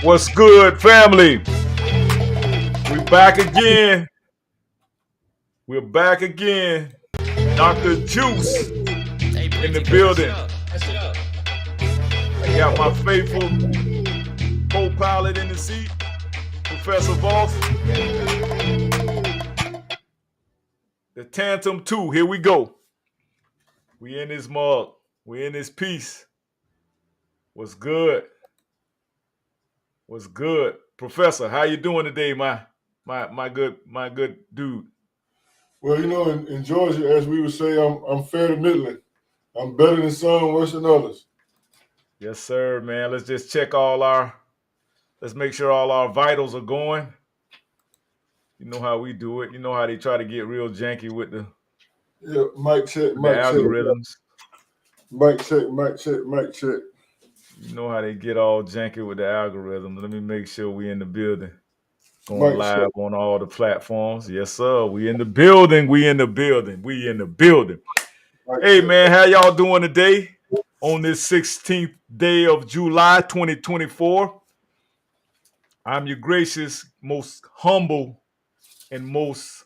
What's good, family? We're back again. We're back again. Dr. Juwce in the building. I got my faithful co-pilot in the seat, Professor Voss. The Tantum 2, here we go. We in this mug. We in this piece. What's good? What's good? Professor, how you doing today, my good dude? Well, in Georgia, as we would say, I'm fair to middling. I'm better than some, worse than others. Yes, sir, man. Let's just check let's make sure all our vitals are going. You know how we do it. You know how they try to get real janky with the mic check, algorithms. Mic check. You know how they get all janky with the algorithms. Let me make sure we in the building. Going live on all the platforms. Yes, sir. We in the building. Hey, man, how y'all doing today on this 16th day of July, 2024? I'm your gracious, most humble, and most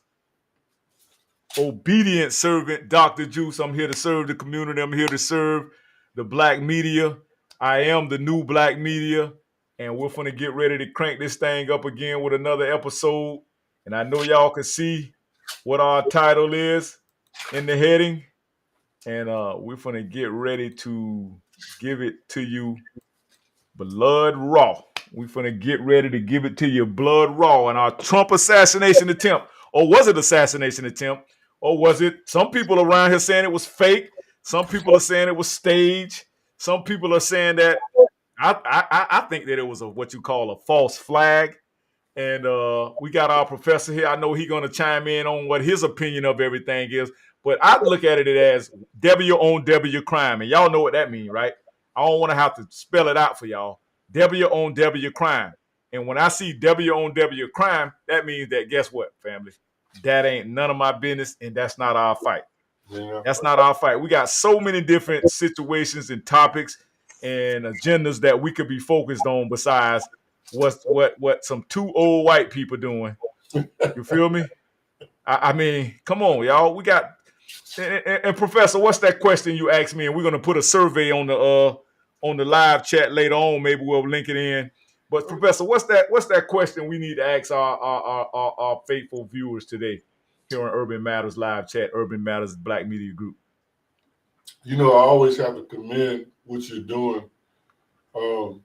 obedient servant, Dr. Juwce. I'm here to serve the community. I'm here to serve the black media. I am the new black media, and we're going to get ready to crank this thing up again with another episode. And I know y'all can see what our title is in the heading, and we're going to get ready to give it to you blood raw. We're going to get ready to give it to you blood raw. And our Trump assassination attempt, or was it assassination attempt? Or was it? Some people around here saying it was fake. Some people are saying it was staged. Some people are saying that I think that it was what you call a false flag. And we got our professor here. I know he's going to chime in on what his opinion of everything is. But I look at it as W on W crime. And y'all know what that means, right? I don't want to have to spell it out for y'all. W on W crime. And when I see W on W crime, that means that guess what, family? That ain't none of my business, and that's not our fight. Yeah. That's not our fight. We got so many different situations and topics and agendas that we could be focused on besides what some two old white people doing. You feel me? I mean, come on, y'all. We got and Professor, what's that question you asked me? And we're gonna put a survey on the live chat later on. Maybe we'll link it in. But Professor, what's that question we need to ask our faithful viewers today here on Urban Matters live chat, Urban Matters Black Media Group? I always have to commend what you're doing. Do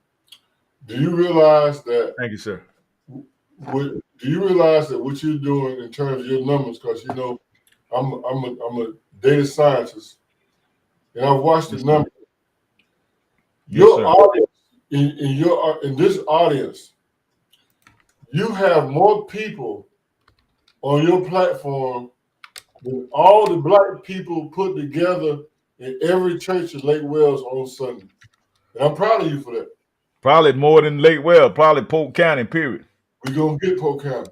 you realize that? Thank you, sir. Do you realize that what you're doing in terms of your numbers? Because I'm a data scientist, and I've watched the numbers. Your audience in this audience, you have more people on your platform than all the black people put together in every church in Lake Wales on Sunday. And I'm proud of you for that. Probably more than Lake Wales, probably Polk County, period. We're going to get Polk County.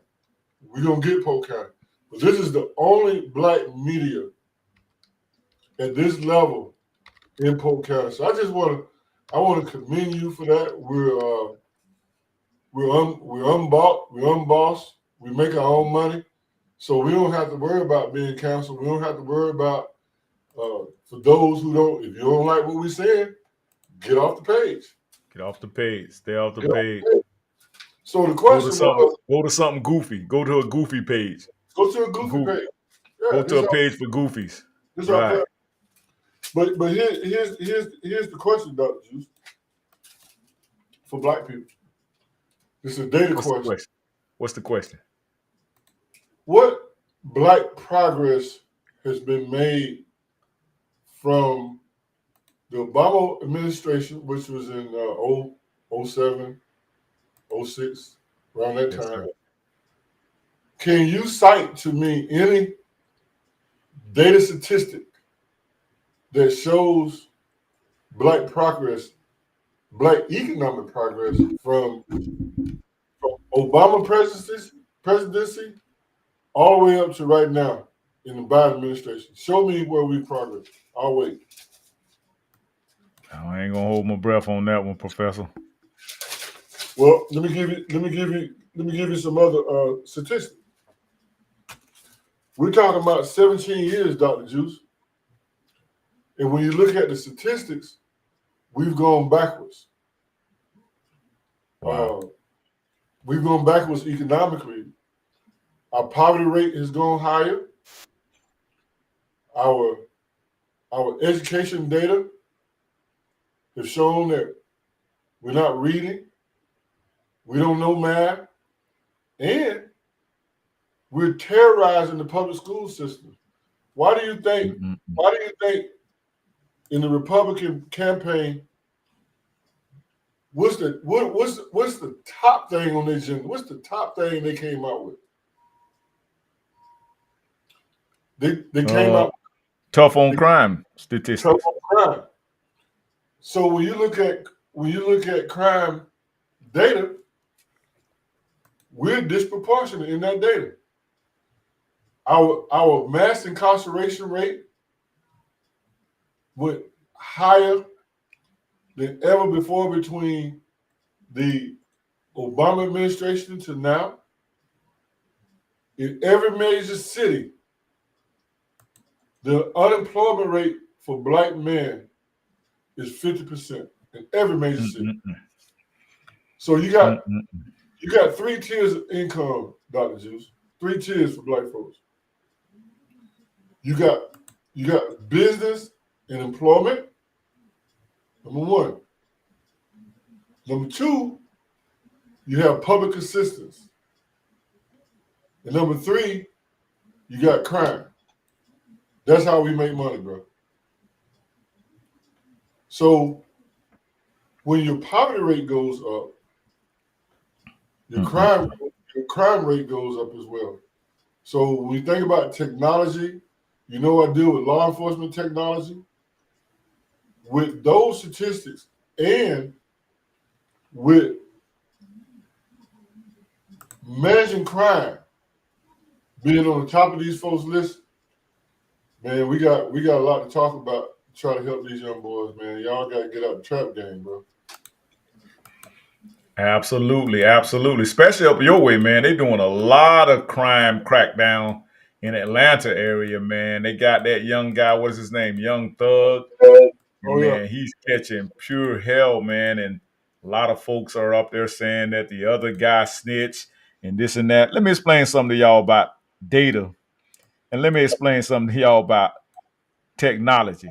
But this is the only black media at this level in Polk County. So I want to commend you for that. We're unbossed. We make our own money, so we don't have to worry about being canceled. We don't have to worry about for those who don't. If you don't like what we said, get off the page. Get off the page. Stay off the page. So the question go to something goofy. Go to a goofy page. Go to a goofy page. Yeah, go to a page for goofies. Right. But here's the question, Dr. Juwce, for black people. It's a data question. What's the question? What black progress has been made from the Obama administration, which was in 07, 06, around that time? Sir. Can you cite to me any data statistic that shows black progress, black economic progress from Obama presidency all the way up to right now in the Biden administration? Show me where we progress. I'll wait. I ain't gonna hold my breath on that one, Professor. Well, let me give you some other statistics. We're talking about 17 years, Dr. Juice. And when you look at the statistics, we've gone backwards. Wow. We've gone backwards economically. Our poverty rate has gone higher. Our education data have shown that we're not reading, we don't know math, and we're terrorizing the public school system. Why do you think? Mm-mm. Why do you think in the Republican campaign, what's the top thing on their agenda? What's the top thing they came out with? They came out Tough on crime tough statistics. on crime. So when you look at crime data, we're disproportionate in that data. Our mass incarceration rate went higher than ever before between the Obama administration to now. In every major city, the unemployment rate for black men is 50% in every major city. Mm-mm. So you Mm-mm. got three tiers of income, Dr. Juice. Three tiers for black folks. You got business and employment. Number one. Number two, you have public assistance. And number three, you got crime. That's how we make money, bro. So when your poverty rate goes up, your crime rate goes up as well. So when we think about technology, I deal with law enforcement technology. With those statistics and with managing crime being on the top of these folks' list, man, we got a lot to talk about to try to help these young boys, man. Y'all got to get out the trap game, bro. Absolutely, absolutely. Especially up your way, man. They doing a lot of crime crackdown in Atlanta area, man. They got that young guy, what's his name? Young Thug. And Oh yeah. man, he's catching pure hell, man. And a lot of folks are up there saying that the other guy snitched and this and that. Let me explain something to y'all about data. And let me explain something to y'all about technology.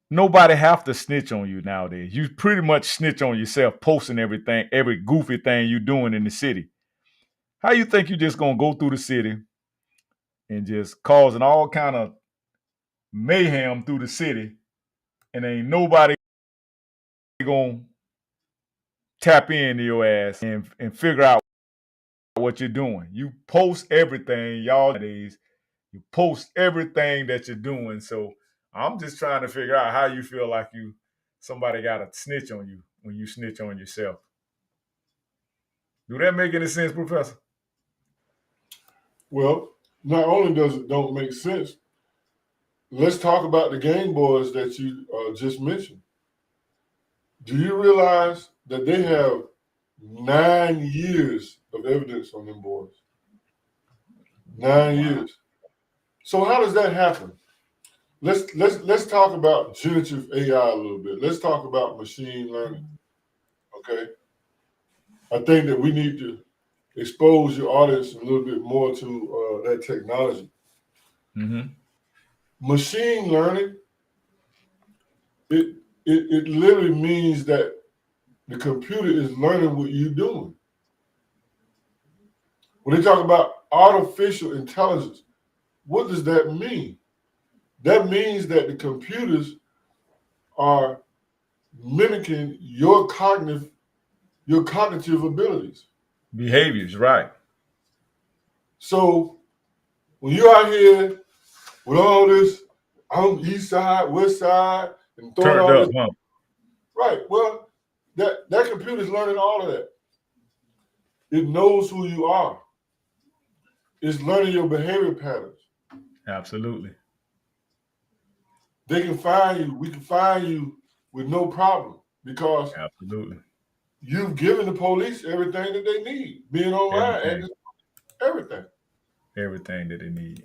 Nobody have to snitch on you nowadays. You pretty much snitch on yourself, posting everything, every goofy thing you doing in the city. How you think you just gonna go through the city and just causing all kind of mayhem through the city, and ain't nobody gonna tap into your ass and figure out what you're doing? You post everything, y'all nowadays. You post everything that you're doing. So I'm just trying to figure out how you feel like somebody got to snitch on you when you snitch on yourself. Do that make any sense, Professor? Well, not only does it don't make sense, let's talk about the gang boys that you just mentioned. Do you realize that they have 9 years of evidence on them boys? 9 years. So how does that happen? Let's talk about generative AI a little bit. Let's talk about machine learning. Okay. I think that we need to expose your audience a little bit more to that technology. Mm-hmm. Machine learning, it literally means that the computer is learning what you're doing. When they talk about artificial intelligence, what does that mean? That means that the computers are mimicking your cognitive abilities. Behaviors, right. So when you're out here with all this on east side, west side, and throwing Turned all up, this, huh? right? Well, that computer's learning all of that. It knows who you are. It's learning your behavior patterns. Absolutely. They can find you. We can find you with no problem because Absolutely. you've given the police everything that they need, being online, Everything, and everything. everything that they need.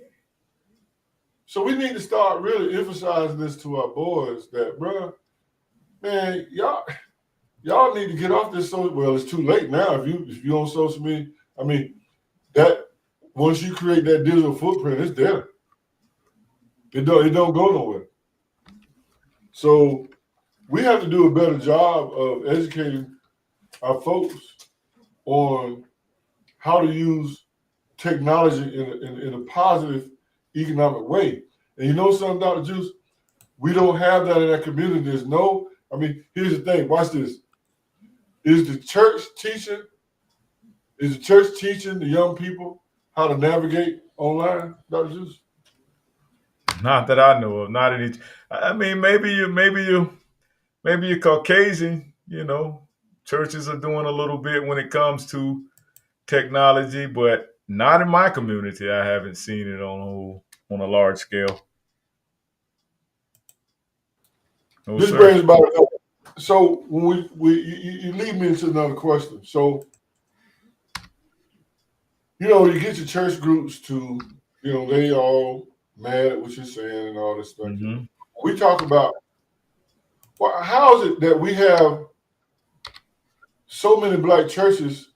So we need to start really emphasizing this to our boys that, bro, man, y'all need to get off this social. Well, it's too late now. If you on social media, I mean that once you create that digital footprint, it's there. It don't go nowhere. So we have to do a better job of educating our folks on how to use technology in a positive economic way. And you know something, Dr. Juice? We don't have that in our community. There's no, I mean, here's the thing. Watch this. Is the church teaching? Is the church teaching the young people how to navigate online, Dr. Juice? Not that I know of. Not any. I mean, maybe you're Caucasian. Churches are doing a little bit when it comes to technology, but not in my community. I haven't seen it on a large scale. No, This sir. brings about it. So when you lead me into another question. So you get your church groups to, they all mad at what you're saying and all this stuff. Mm-hmm. We talk about, well, how is it that we have so many black churches,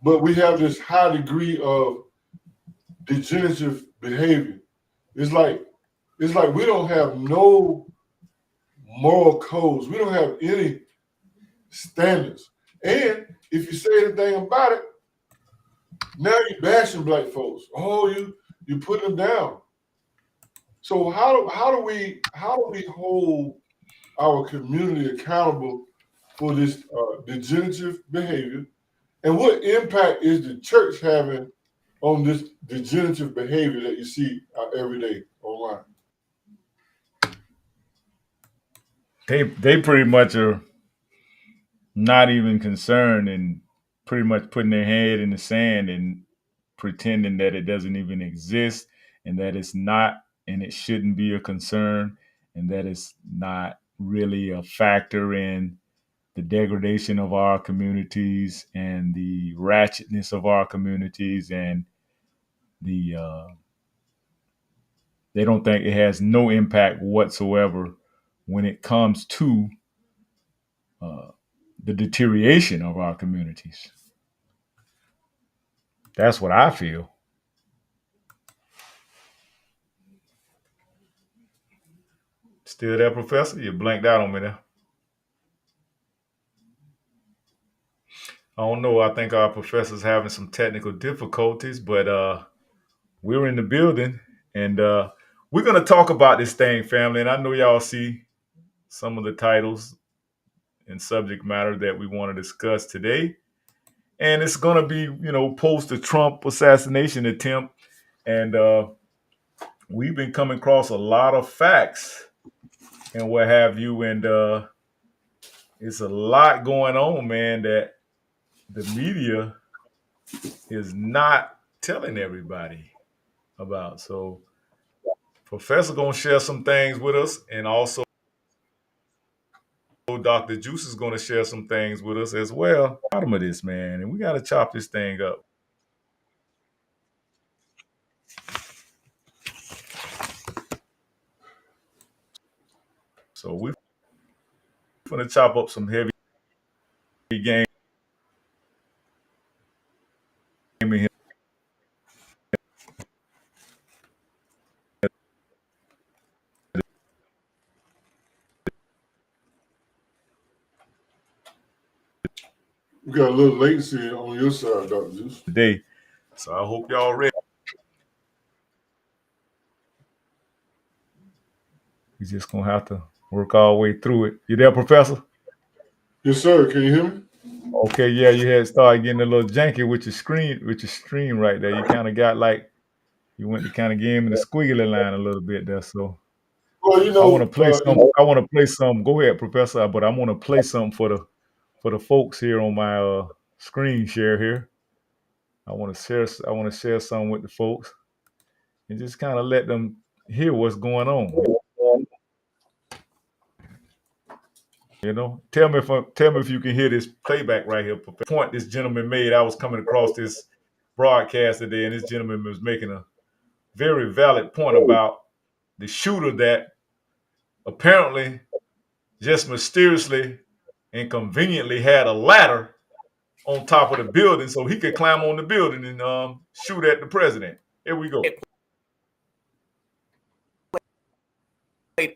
but we have this high degree of degenerative behavior? It's like we don't have no moral codes. We don't have any standards. And if you say anything about it, now you're bashing black folks. Oh, you put them down. So how do we hold our community accountable for this degenerative behavior? And what impact is the church having on this degenerative behavior that you see every day online? They pretty much are not even concerned and pretty much putting their head in the sand and pretending that it doesn't even exist and that it's not and it shouldn't be a concern and that it's not really a factor in the degradation of our communities and the ratchetness of our communities and the they don't think it has no impact whatsoever when it comes to uh, the deterioration of our communities. That's what I feel. Still there, Professor? You blanked out on me there. I don't know. I think our professor's having some technical difficulties, but we're in the building and we're going to talk about this thing, family. And I know y'all see some of the titles and subject matter that we want to discuss today. And it's going to be, post the Trump assassination attempt. And we've been coming across a lot of facts and what have you. And it's a lot going on, man, that the media is not telling everybody about. So Professor gonna share some things with us, and also Dr. Juice is gonna share some things with us as well. Bottom of this, man, and we gotta chop this thing up. So we're gonna chop up some heavy game in here We got a little latency on your side, Dr. Juice. today. So I hope y'all ready. We just gonna have to work our way through it. You there, Professor? Yes, sir. Can you hear me? Okay, yeah, you had started getting a little janky with your stream right there. You kind of got like you went to kind of get him in the squiggly line a little bit there. So Well, I want to play some. I want to play some. Go ahead, Professor. But I want to play something for the folks here on my screen share here. I want to share. I want to share some with the folks and just kind of let them hear what's going on. You know, tell me if you can hear this playback right here. Point this gentleman made. I was coming across this broadcast today, and this gentleman was making a very valid point about the shooter that apparently just mysteriously and conveniently had a ladder on top of the building so he could climb on the building and shoot at the president. Here we go.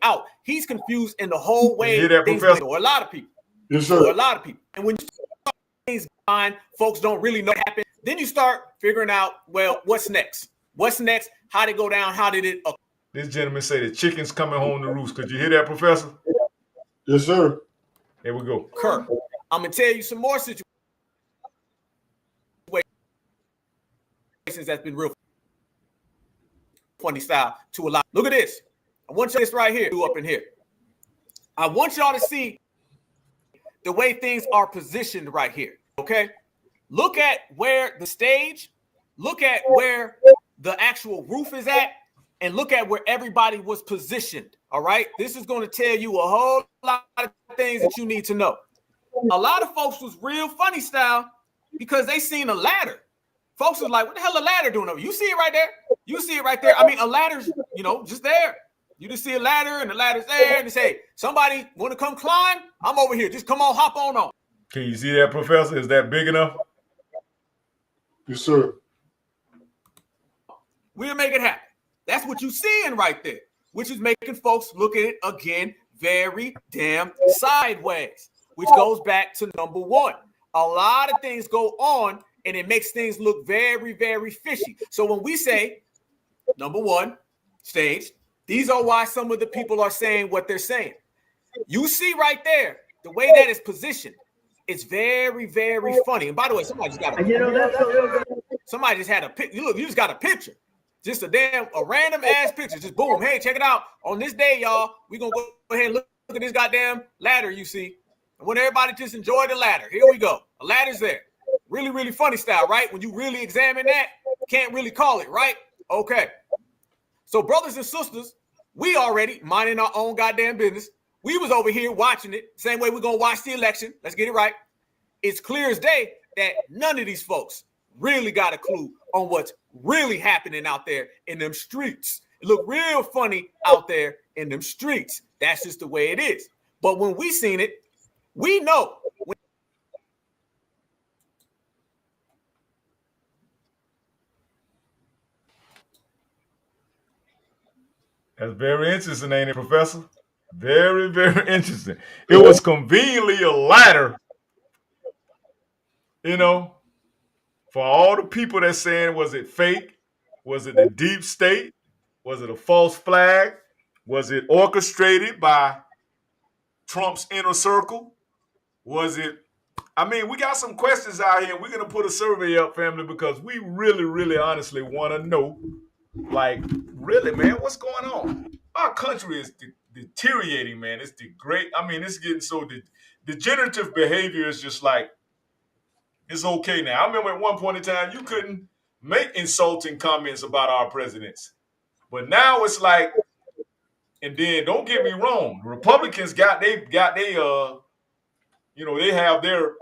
Out. He's confused in the whole way. You hear that, things Professor? Or a lot of people. Yes, sir. Or a lot of people. And when you start things behind, folks don't really know what happened. Then you start figuring out, well, what's next? What's next? How did it go down? How did it occur? This gentleman say the chicken's coming home to roost. Could you hear that, Professor? Yes, sir. Here we go. I'm going to tell you some more situations that's been real funny style to a lot. Look at this. I want you this right here, up in here. I want y'all to see the way things are positioned right here, okay? Look at where the stage, look at where the actual roof is at, and look at where everybody was positioned, all right? This is going to tell you a whole lot of things that you need to know. A lot of folks was real funny style because they seen a ladder. Folks was like, what the hell a ladder doing over? You see it right there? You see it right there? I mean, a ladder's, just there. You just see a ladder and the ladder's there and they say, somebody want to come climb? I'm over here. Just come on, hop on. Can you see that, Professor? Is that big enough? Yes, sir. We'll make it happen. That's what you're seeing right there, which is making folks look at it again very damn sideways, which goes back to number one. A lot of things go on and it makes things look very, very fishy. So when we say, number one, stage, these are why some of the people are saying what they're saying. You see right there, the way that is positioned, it's very, very funny. And by the way, somebody just got somebody just had a picture. Look, you just got a picture. Just a random ass picture. Just boom. Hey, check it out. On this day, y'all, we're going to go ahead and look at this goddamn ladder you see. I want everybody to just enjoy the ladder. Here we go. A ladder's there. Really, really funny style, right? When you really examine that, can't really call it, right? Okay. So brothers and sisters, we already minding our own goddamn business. We was over here watching it. Same way we're going to watch the election. Let's get it right. It's clear as day that none of these folks really got a clue on what's really happening out there in them streets. It look real funny out there in them streets. That's just the way it is. But when we seen it, we know. That's very interesting, ain't it, Professor? Very, very interesting. It was conveniently a ladder, for all the people that's saying, was it fake? Was it the deep state? Was it a false flag? Was it orchestrated by Trump's inner circle? Was it? I mean, we got some questions out here. We're going to put a survey up, family, because we really, really honestly want to know, like, really, man, what's going on? Our country is deteriorating, man. It's it's getting so degenerative behavior is just like, it's okay now. I remember at one point in time, you couldn't make insulting comments about our presidents. But now it's like, and then don't get me wrong, Republicans they have their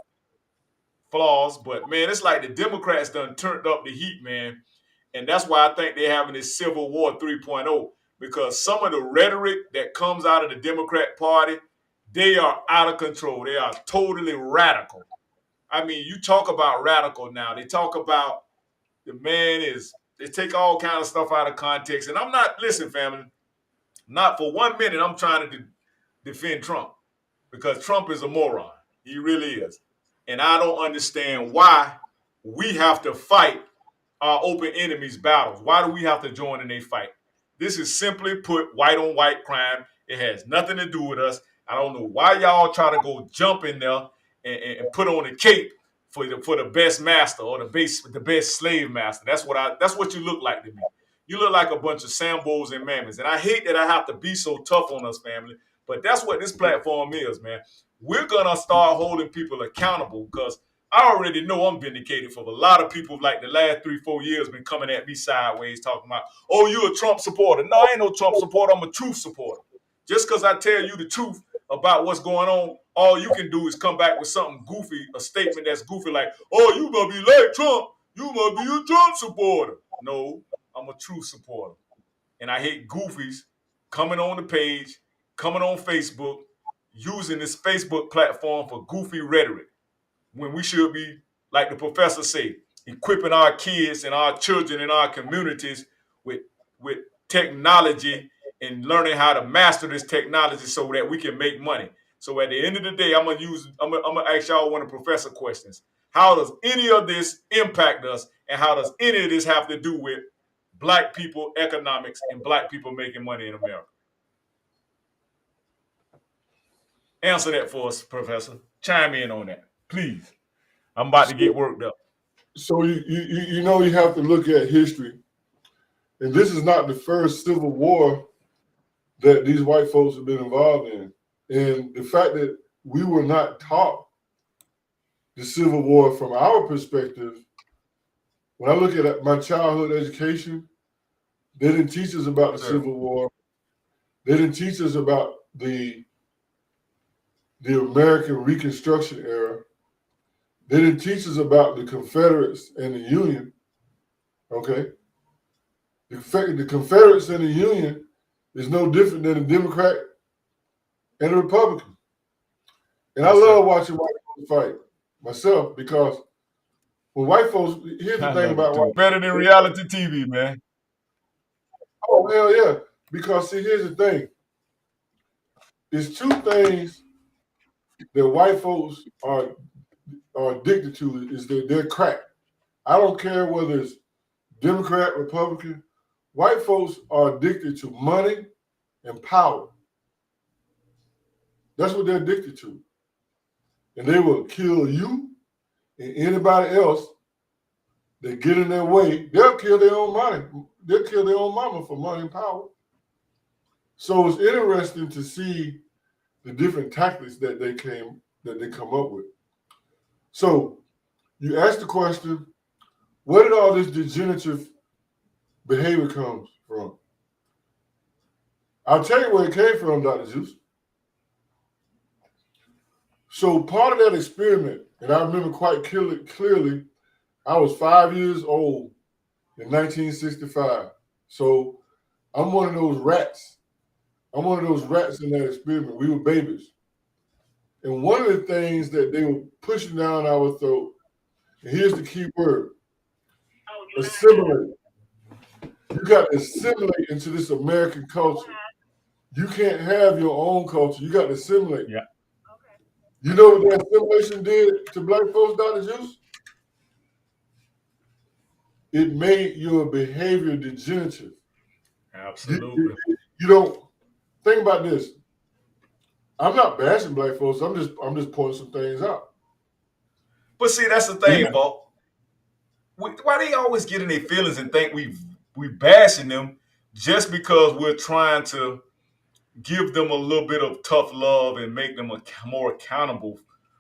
flaws, but man, it's like the Democrats done turned up the heat, man. And that's why I think they're having this Civil War 3.0, because some of the rhetoric that comes out of the Democrat Party, they are out of control. They are totally radical. I mean, you talk about radical now. They talk about they take all kind of stuff out of context. And I'm not, listen, family, not for 1 minute I'm trying to defend Trump, because Trump is a moron. He really is. And I don't understand why we have to fight our open enemies' battles. Why do we have to join in their fight? This is simply put white on white crime. It has nothing to do with us. I don't know why y'all try to go jump in there and put on a cape for the best master or the best slave master. That's what you look like to me. You look like a bunch of Sambos and Mammons. And I hate that I have to be so tough on us, family. But that's what this platform is, man. We're gonna start holding people accountable, because I already know I'm vindicated for a lot of people. Like the last 3-4 years been coming at me sideways talking about, oh, you a Trump supporter. No, I ain't no Trump supporter. I'm a truth supporter. Just because I tell you the truth about what's going on, all you can do is come back with something goofy, a statement that's goofy like, oh, you must be like Trump. You must be a Trump supporter. No, I'm a true supporter. And I hate goofies coming on the page, coming on Facebook, using this Facebook platform for goofy rhetoric when we should be, like the professor say, equipping our kids and our children and our communities with technology and learning how to master this technology so that we can make money. So at the end of the day, I'm gonna ask y'all one of the professor questions. How does any of this impact us, and how does any of this have to do with black people economics and black people making money in America? Answer that for us, Professor. Chime in on that, please. I'm about to get worked up. So you know you have to look at history, and this is not the first civil war that these white folks have been involved in. And the fact that we were not taught the Civil War from our perspective, when I look at my childhood education, they didn't teach us about the Civil War. They didn't teach us about the American Reconstruction era. They didn't teach us about the Confederates and the Union. Okay? The Confederates and the Union is no different than a Democrat and a Republican. And I love watching white folks fight myself, because when white folks, here's the thing about white better than reality TV, man. Oh, hell yeah. Because see, here's the thing. There's two things that white folks are addicted to, is that they're crack. I don't care whether it's Democrat, Republican. White folks are addicted to money and power. That's what they're addicted to. And they will kill you and anybody else that get in their way. They'll kill their own money. They'll kill their own mama for money and power. So it's interesting to see the different tactics that they come up with. So you ask the question, where did all this degenerative behavior come from? I'll tell you where it came from, Dr. Juwce. So part of that experiment, and I remember quite clearly, I was 5 years old in 1965. So I'm one of those rats. I'm one of those rats in that experiment. We were babies. And one of the things that they were pushing down our throat, and here's the key word, assimilate. You got to assimilate into this American culture. You can't have your own culture. You got to assimilate. Yeah. You know what that assimilation did to black folks, Dr. Juwce? It made your behavior degenerative. Absolutely. You don't think about this. I'm not bashing black folks. I'm just pointing some things out. But see, that's the thing, Bo. Why they always get in their feelings and think we bashing them just because we're trying to give them a little bit of tough love and make them more accountable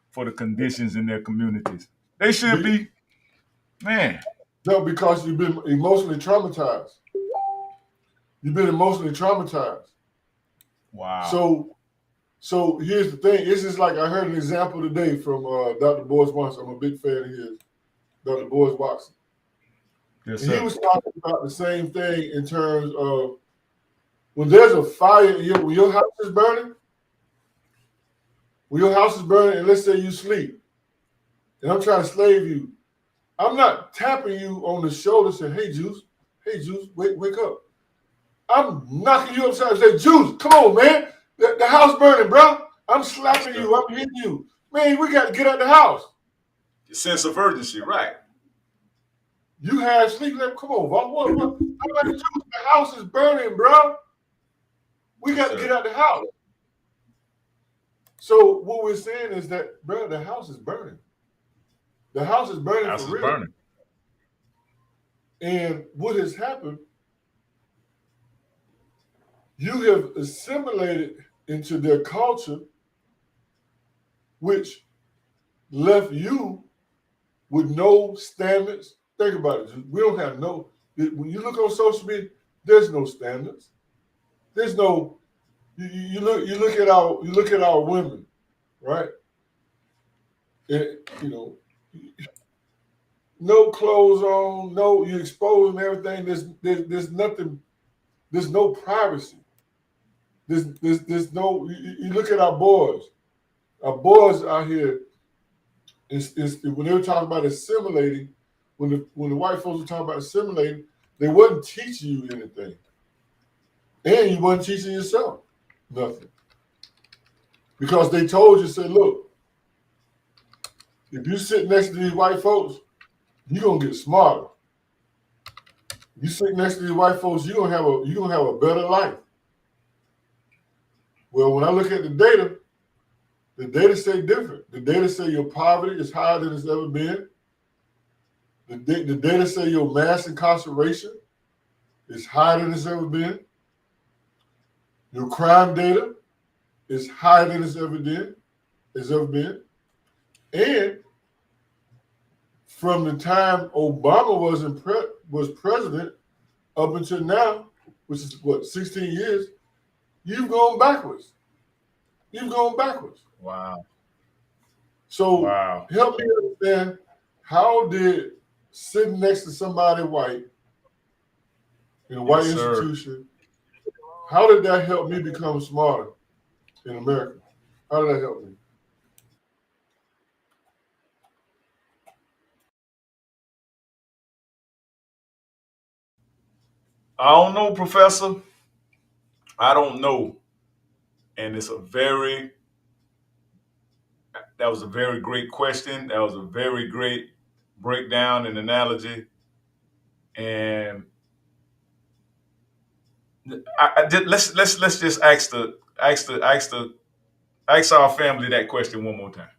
for the conditions in their communities. They should be, man. No, because you've been emotionally traumatized. You've been emotionally traumatized. Wow. So here's the thing. It's just like I heard an example today from Dr. Boris Watson. I'm a big fan of his, Dr. Boris Watson. Yes, and he was talking about the same thing in terms of when there's a fire, when your house is burning, and let's say you sleep, and I'm trying to slave you, I'm not tapping you on the shoulder saying, hey, Juwce, wake up. I'm knocking you upside and say, Juwce, come on, man. The house burning, bro. I'm slapping you. I'm hitting you. Man, we got to get out the house. Sense of urgency, right. You have sleep. Come on, what? The house is burning, bro. We got to get out the house. So what we're saying is that, bro, the house is burning. The house is burning for real. Burning. And what has happened, you have assimilated into their culture, which left you with no standards. Think about it. We don't have no, when you look on social media, there's no standards. There's no, you look at our women, right? No clothes on, no, you exposing everything. There's nothing. There's no privacy. There's no. You look at our boys. Our boys out here. When they were talking about assimilating, when the white folks were talking about assimilating, they wasn't teaching you anything, and you wasn't teaching yourself nothing, because they told you, say, look, if you sit next to these white folks, you're gonna get smarter. You sit next to these white folks, you're gonna have a better life. Well, when I look at the data say different. The data say your poverty is higher than it's ever been. The data say your mass incarceration is higher than it's ever been. Your crime data is higher than it's ever been. And from the time Obama was president up until now, which is what, 16 years, you've gone backwards. Wow. So Wow. help me understand, how did sitting next to somebody white in a white institution, how did that help me become smarter in America? How did that help me? I don't know, Professor. I don't know. And that was a very great question. That was a very great breakdown and analogy. And let's just ask our family that question one more time,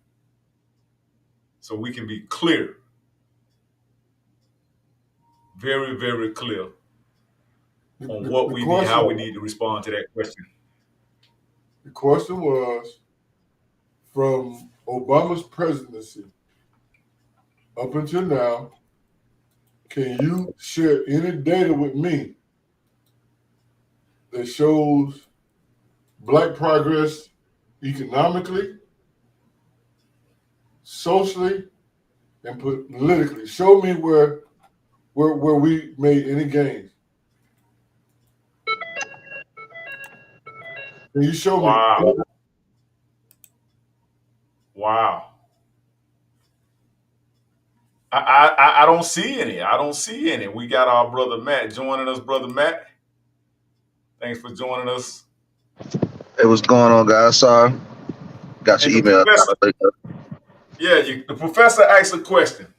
so we can be clear, very, very clear on what we need, how we need to respond to that question. The question was, from Obama's presidency up until now, can you share any data with me that shows Black progress economically, socially, and politically? Show me where we made any gains. Can you show me? Wow. I don't see any. I don't see any. We got our brother Matt joining us. Brother Matt, thanks for joining us. Hey, what's going on, guys? Sorry, got your email. The professor asked a question,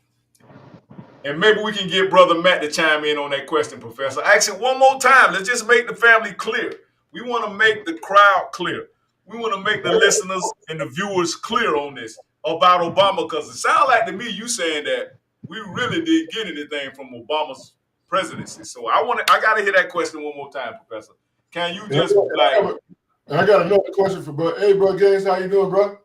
and maybe we can get brother Matt to chime in on that question, Professor. Ask it one more time. Let's just make the family clear. We want to make the crowd clear. We want to make the listeners and the viewers clear on this about Obama, because it sounds like to me you saying that we really didn't get anything from Obama's presidency. So I got to hear that question one more time, Professor. Can you just I got another question for bro. Hey, bro, Gaines, how you doing, bro?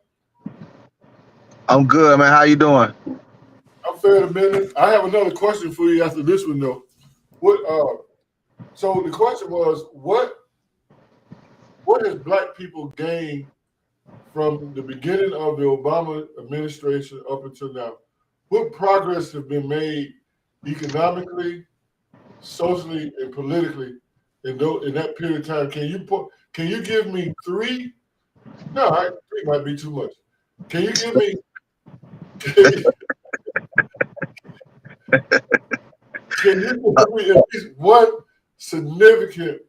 I'm good, man. How you doing? I'm fair to business. I have another question for you after this one, though. So the question was, what has Black people gained from the beginning of the Obama administration up until now? What progress have been made economically, socially, and politically in that period of time? Can you give me three? No, three might be too much. Can you give me? Can you give me at least one significant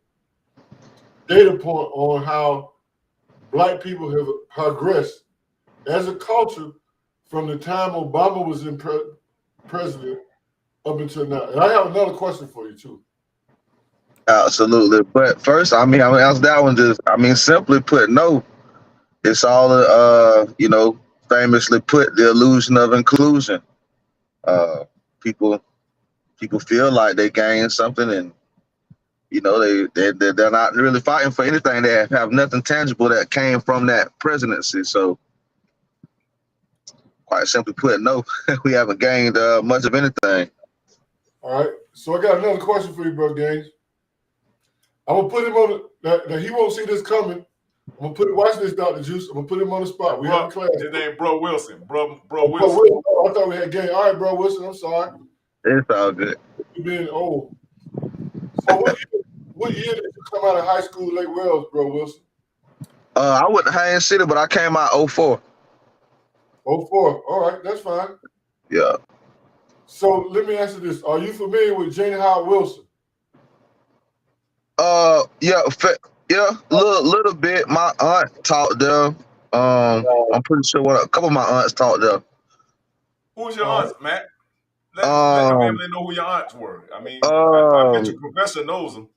data point on how Black people have progressed as a culture from the time Obama was in president up until now? And I have another question for you too. Absolutely, but first, I'm gonna answer that one. Simply put, no. It's all famously put, the illusion of inclusion. People feel like they gain something, and they're not really fighting for anything. They have nothing tangible that came from that presidency. So, quite simply put, no, we haven't gained much of anything. All right. So I got another question for you, bro, Gaines. I'm gonna put him on that he won't see this coming, I'm gonna watch this, Dr. Juice. I'm gonna put him on the spot. We have a class. His name Bro Wilson. Bro Bro Wilson. Wilson. Oh, I thought we had game. All right, bro Wilson. I'm sorry. It's all good. You being old. So what year did you come out of high school, Lake Wells, bro Wilson? I went to Haines City, but I came out 04. 04. All right, that's fine. Yeah. So let me answer this. Are you familiar with Janie Howard Wilson? Yeah, little bit. My aunt taught there. I'm pretty sure a couple of my aunts taught there. Who's your aunts, Matt? Let the family know who your aunts were. I mean, I bet your professor knows them.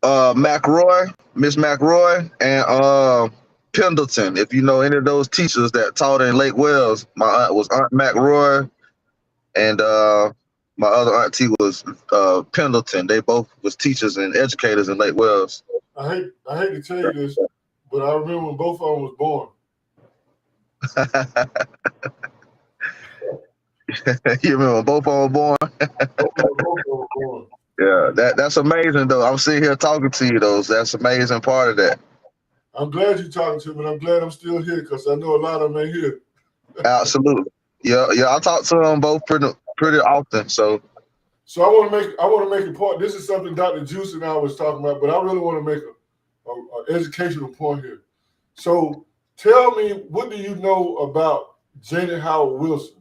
McRoy, Miss McRoy, and Pendleton. If you know any of those teachers that taught in Lake Wells, my aunt was Aunt McRoy, and my other auntie was Pendleton. They both was teachers and educators in Lake Wells. I hate to tell you this, but I remember when both of them was born. You remember when both of them were born? Both of them were born. Yeah, that's amazing though. I'm sitting here talking to you though. That's amazing part of that. I'm glad you're talking to me, and I'm glad I'm still here because I know a lot of them ain't here. Absolutely. Yeah. I talk to them both pretty often. So I want to make a point. This is something Dr. Juwce and I was talking about, but I really want to make an educational point here. So tell me, what do you know about Janie Howard Wilson?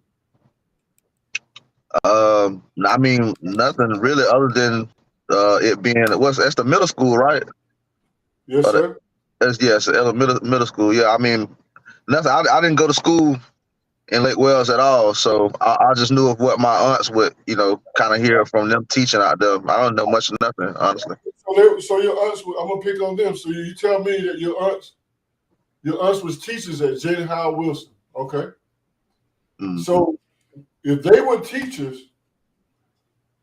I mean, nothing really other than it being that's the middle school, right? Yes, sir. It's middle school. Yeah, I mean, nothing. I didn't go to school in Lake Wells at all, so I just knew of what my aunts would, kind of hear from them teaching out there. I don't know much of nothing, honestly. So your aunts, I'm gonna pick on them. So you tell me that your aunts was teachers at Janie Howard Wilson, okay? Mm-hmm. So if they were teachers,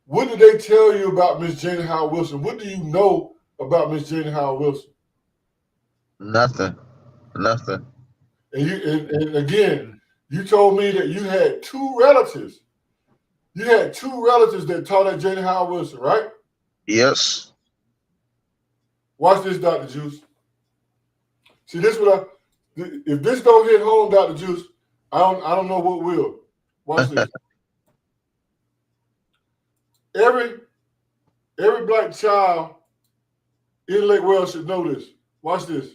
what did they tell you about Miss Janie Howard Wilson? What do you know about Miss Janie Howard Wilson? Nothing. And again, you told me that you had two relatives. You had two relatives that taught at Janie Howard Wilson, right? Yes. Watch this, Dr. Juwce. See, this if this don't hit home, Dr. Juwce, I don't know what will. Watch this. Every black child in Lake Wells should know this. Watch this.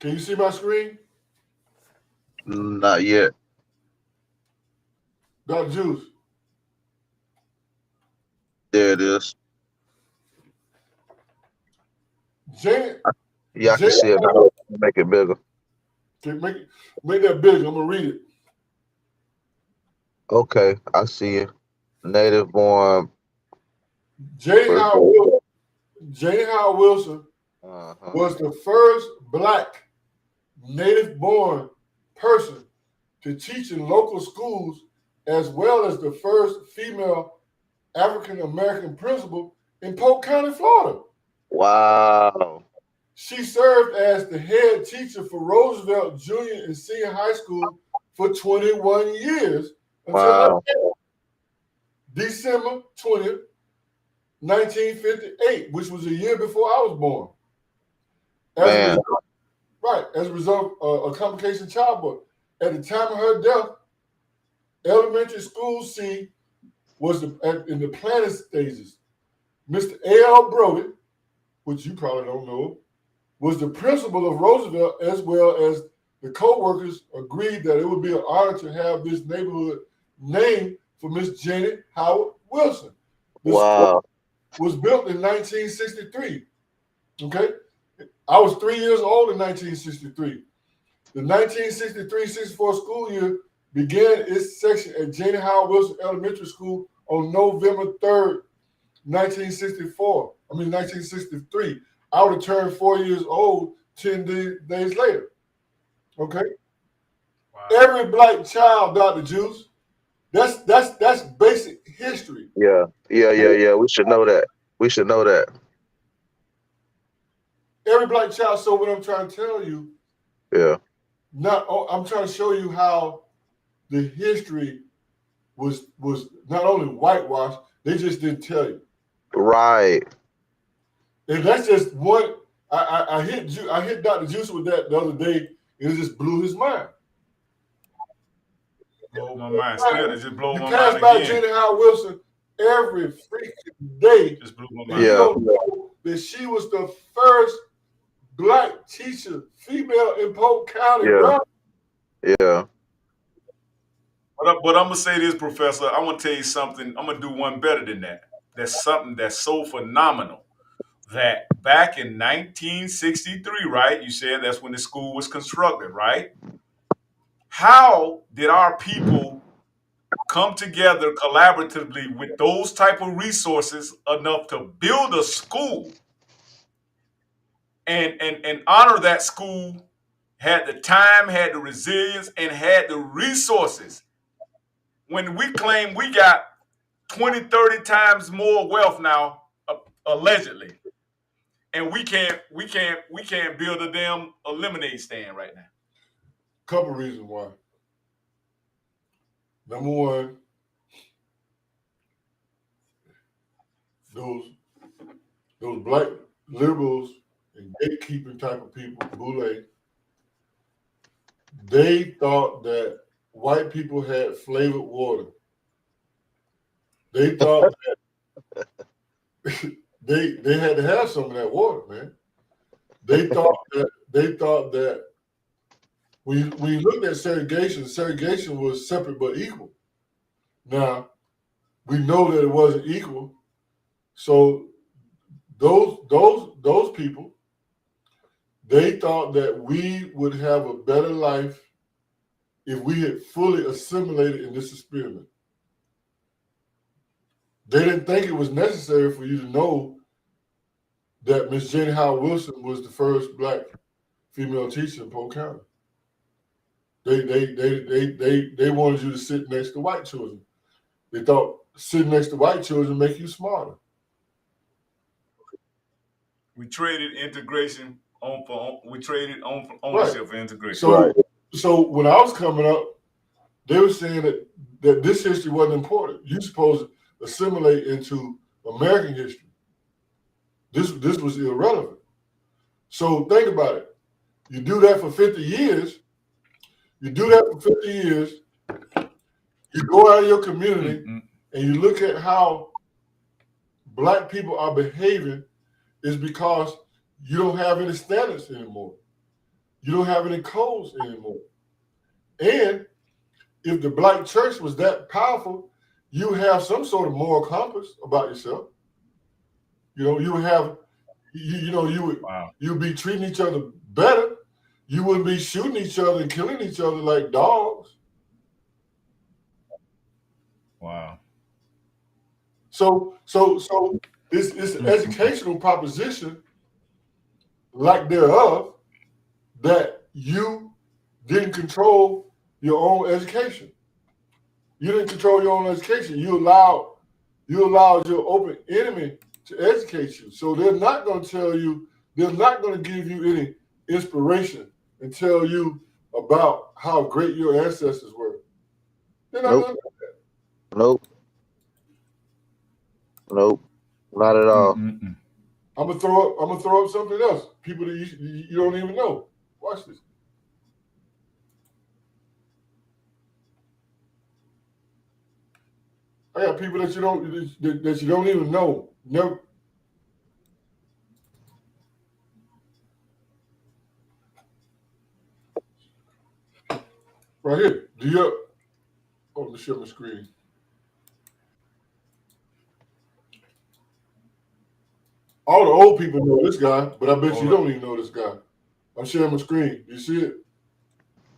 Can you see my screen? Not yet. Dr. Juwce. There it is. Janie, I can see it now. Make it bigger. Okay, make that bigger. I'm gonna read it. Okay, I see it. Native born. Janie Howard Wilson was the first black native born person to teach in local schools, as well as the first female African American principal in Polk County, Florida. Wow. She served as the head teacher for Roosevelt Junior and Senior High School for 21 years until December 20th, 1958, which was a year before I was born. As a result of complication childbirth. At the time of her death, elementary school C was in the planning stages. Mr. A.L. Brody, which you probably don't know, was the principal of Roosevelt, as well as the co-workers agreed that it would be an honor to have this neighborhood named for Miss Janie Howard Wilson. The school was built in 1963. Okay? I was 3 years old in 1963. The 1963-64 school year began its section at Janie Howard Wilson Elementary School on November 3rd, 1963. I would have turned 4 years old 10 days later. Okay? Wow. Every black child, Dr. Juwce, that's basic history. Yeah. We should know that. Every black child. So what I'm trying to tell you, I'm trying to show you how the history was not only whitewashed, they just didn't tell you. Right. And that's just one. I hit Dr. Juwce with that the other day, and it just blew his mind. Blow my mind. Still, it just blow You my pass mind by again. Jenny Howard Wilson every freaking day, Just blew my and mind. you don't know that she was the first Black teacher, female in Polk County, bro. Yeah. But I'm gonna say this, Professor. I'm gonna tell you something. I'm gonna do one better than that. That's something that's so phenomenal that back in 1963, right? You said that's when the school was constructed, right? How did our people come together collaboratively with those type of resources enough to build a school and honor that school, had the time, had the resilience, and had the resources? When we claim we got 20, 30 times more wealth now, allegedly, and we can't build a damn lemonade stand right now. Couple reasons why. Number one, those Black liberals and gatekeeping type of people, Boule, they thought that white people had flavored water. They thought that they had to have some of that water, man. They thought that when you looked at segregation was separate but equal. Now, we know that it wasn't equal. So those people, they thought that we would have a better life if we had fully assimilated in this experiment. They didn't think it was necessary for you to know that Miss Jenny Howard Wilson was the first Black female teacher in Polk County. They wanted you to sit next to white children. They thought sitting next to white children make you smarter. We traded integration we traded on for ownership for integration. So when I was coming up, they were saying that this history wasn't important. You're supposed to assimilate into American history. This was irrelevant. So think about it. You do that for 50 years. You go out of your community and you look at how Black people are behaving, is because you don't have any standards anymore. You don't have any codes anymore. And if the Black church was that powerful, you have some sort of moral compass about yourself. You know, you would have, you'd be treating each other better. You wouldn't be shooting each other and killing each other like dogs. Wow. So it's an educational proposition like thereof that you didn't control your own education. You didn't control your own education. You allowed your open enemy to educate you. So they're not going to tell you, they're not going to give you any inspiration and tell you about how great your ancestors were. They're not going to do that. Nope. Not at all. I'm gonna throw up something else. People that you don't even know. Watch this. I got people that you don't even know. Never. Right here. Let me share my screen. All the old people know this guy, but I bet you don't even know this guy. I'm sharing my screen. You see it?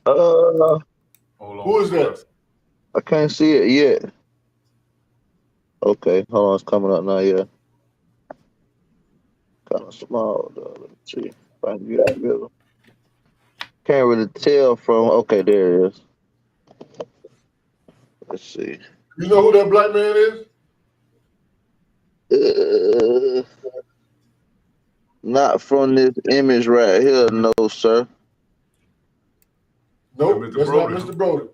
Hold on. Who is that? I can't see it yet. Okay, hold on, it's coming up now, yeah. Kind of small, though. Let me see if I can get that middle. Can't really tell from, okay, there it is. Let's see. You know who that Black man is? Not from this image right here, no, sir. Nope, that's not Mr. Brody.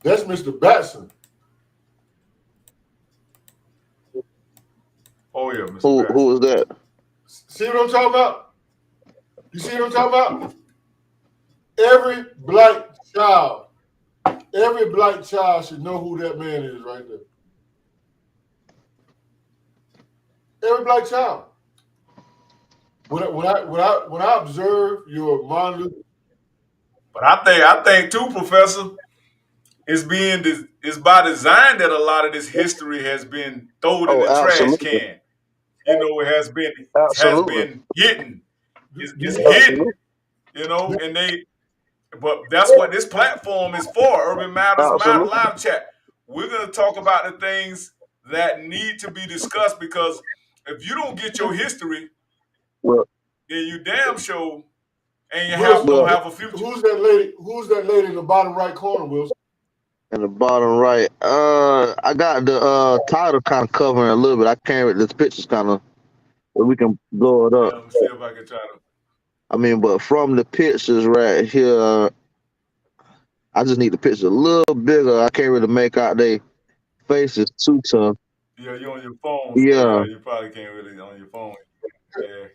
That's Mr. Batson. Oh yeah, Mr. Who Patterson. was that? See what I'm talking about? You see what I'm talking about? Every black child should know who that man is right there. Every black child. When I observe your Martin Luther, But I think too, Professor, it's by design that a lot of this history has been thrown in Oh, the trash absolutely, can. You know, it has absolutely, been hidden. do, do It's you know? hidden. You know, and but that's what this platform is for. Urban Matters Matter absolutely. Live Chat. We're gonna talk about the things that need to be discussed because if you don't get your history, Well, then you damn sure Wilson, don't well, have a future. who's that lady? Who's that lady in the bottom right corner, Wilson? in the bottom right, I got the title kind of covering a little bit. I can't read this picture's kind of, but we can blow it Yeah, up. let me see if I can try to. I mean, but from the pictures right here, I just need the picture a little bigger. I can't really make out their faces too tough. Yeah, you on your phone, so yeah, Yeah. you probably can't really on your phone. Yeah,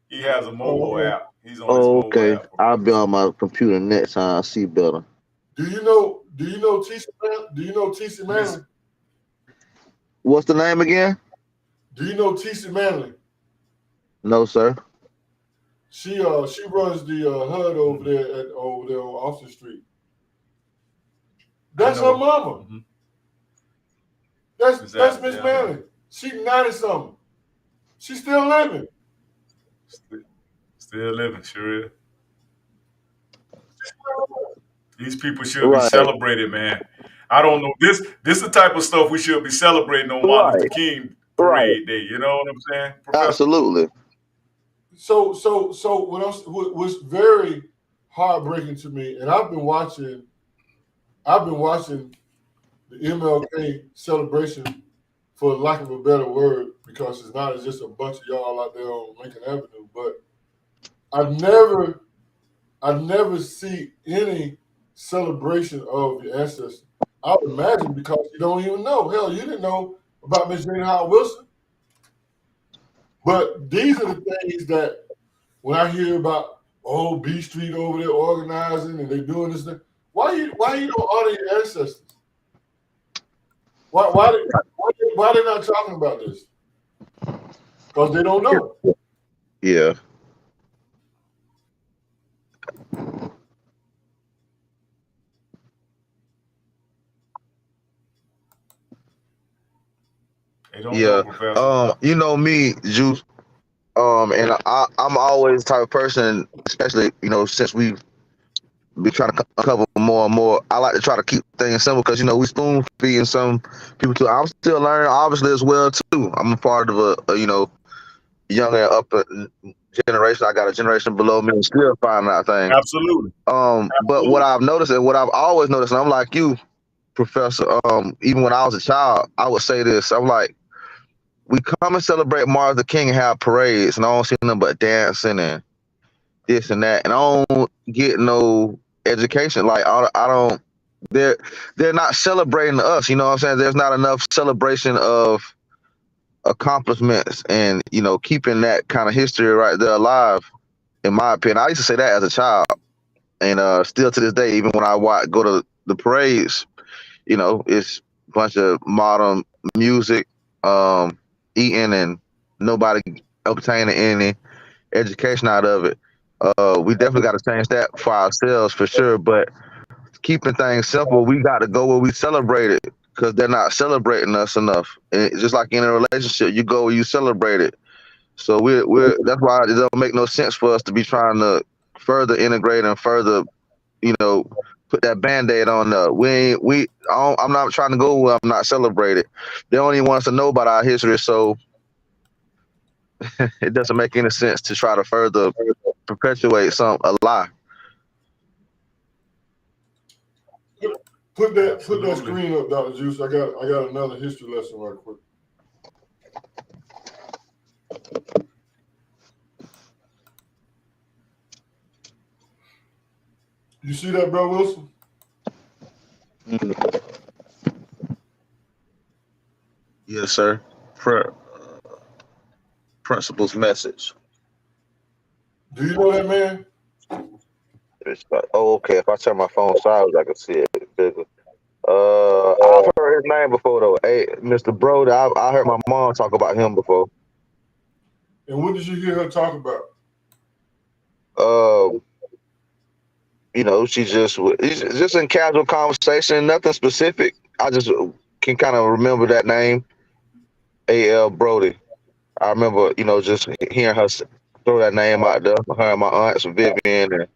he has a Oh, mobile okay. app. He's on his Oh, mobile okay. app, I'll be Professor. on my computer next time I see better. Do you know TC Man? Do you know TC Miss, Manley? What's the name again? Do you know TC Manley? No, sir. She runs the HUD over there on Austin Street. That's her mama. Mhm. That's Exactly. Miss Yeah, I know. Manley. She's 90 something. She's still living. Still living, sure is. These people should be Right. celebrated, man. I don't know. This is the type of stuff we should be celebrating on Martin Luther Right. King Right. Parade Day. You know what I'm saying, Professor? Absolutely. So what was very heartbreaking to me, and I've been watching the MLK celebration, for lack of a better word, because it's not just a bunch of y'all out there on Lincoln Avenue, but I never see any celebration of the ancestors. I would imagine because you don't even know. Hell, you didn't know about Miss Jane Howard Wilson. But these are the things that when I hear about B Street over there organizing and they doing this thing, why you don't honor your ancestors? Why they not talking about this? Because they don't know. Yeah. They don't know, Yeah. Professor. You know me, Juice. And I'm always the type of person, especially, since we've been trying to cover more and more, I like to try to keep things simple because, we spoon feeding some people too. I'm still learning, obviously, as well, too. I'm a part of a younger upper generation. I got a generation below me and still finding out things. Absolutely. But what I've noticed and what I've always noticed, and I'm like you, Professor, even when I was a child, I would say this. I'm like, we come and celebrate Martin Luther King and have parades, and I don't see nothing but dancing and this and that, and I don't get no education. Like I don't. They're not celebrating us. You know what I'm saying? There's not enough celebration of accomplishments and keeping that kind of history right there alive. In my opinion, I used to say that as a child, and still to this day, even when I go to the parades, it's a bunch of modern music, eating, and nobody obtaining any education out of it. We definitely got to change that for ourselves for sure. But keeping things simple, we got to go where we celebrate it because they're not celebrating us enough. And it's just like in a relationship, you go where you celebrate it. So we're that's why it doesn't make no sense for us to be trying to further integrate and further, put that band-aid on I'm not trying to go where I'm not celebrated. They only want us to know about our history, so it doesn't make any sense to try to further perpetuate a lie. Put that Absolutely. screen up, Dr. Juice. I got another history lesson right quick. You see that, bro, Wilson? Yes, sir. principal's message. Do you know that man? Oh, okay. If I turn my phone sideways, I can see it bigger. I've heard his name before though. Hey, Mr. Brody, I heard my mom talk about him before. And what did you hear her talk about? You know, she's just in casual conversation, nothing specific. I just can kind of remember that name, A.L. Brody. I remember, you know, just hearing her throw that name out there. Her and my aunts, Vivian and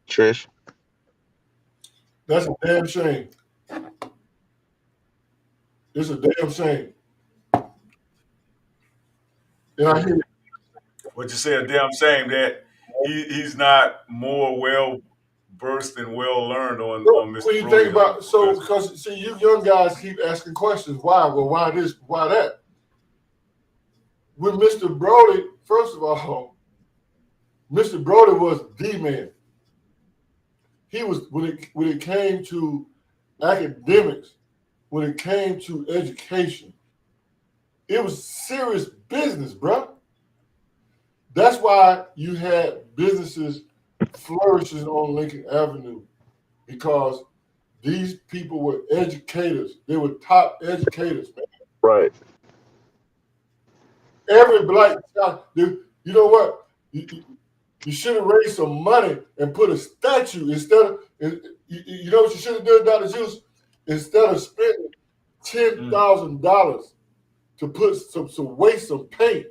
Trish. That's a damn shame. It's a damn shame. And I hear What you say, a damn shame that he's not more well versed and well learned on Mr. when you Brody, think about Professor. because see, you young guys keep asking questions. Why? Well, why this? Why that? With Mr. Brody, first of all, Mr. Brody was the man. He was when it came to academics, when it came to education, it was serious business, bro. That's why you had businesses flourishing on Lincoln Avenue, because these people were educators. They were top educators, man. Right. Every black child, you know what? You should have raised some money and put a statue instead of, you know what you should have done, Dr. Juwce? Instead of spending $10,000 to put some waste of paint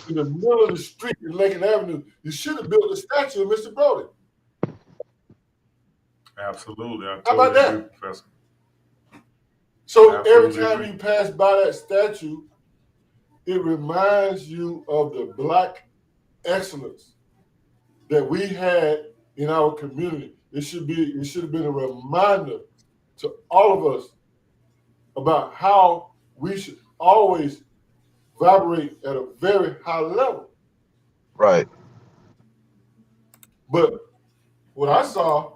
in the middle of the street in Lincoln Avenue, you should have built a statue of Mr. Brody. Absolutely. I How about totally agree, that? Professor. So Absolutely every time agree. you pass by that statue, it reminds you of the black excellence that we had in our community. It should have been a reminder to all of us about how we should always vibrate at a very high level. Right. But what I saw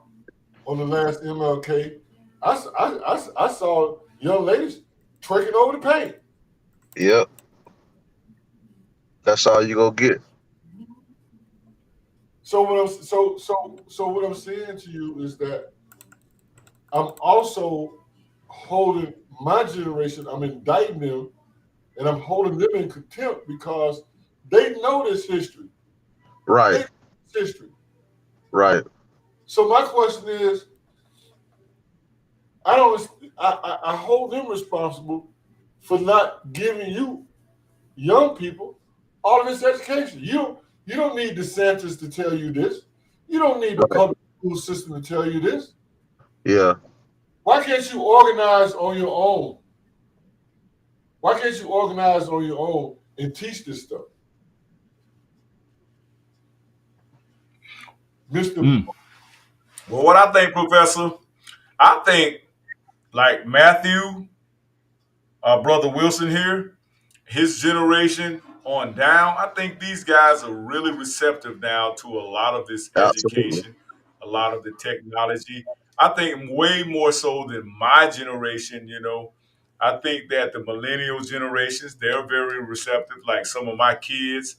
on the last MLK, I saw young ladies twerking over the paint. Yep. That's all you gonna get. So what I'm saying to you is that I'm also holding my generation, I'm indicting them, and I'm holding them in contempt because they know this history. Right. They know this history. Right. So my question is, I hold them responsible for not giving you young people all of this education. You don't need DeSantis to tell you this. You don't need the public school system to tell you this. Yeah. Why can't you organize on your own? Why can't you organize on your own and teach this stuff? Mr. Well, what I think, Professor, I think like Matthew, our brother Wilson here, his generation on down, I think these guys are really receptive now to a lot of this Absolutely. education, a lot of the technology. I think way more so than my generation, you know. I think that the millennial generations, they're very receptive, like some of my kids.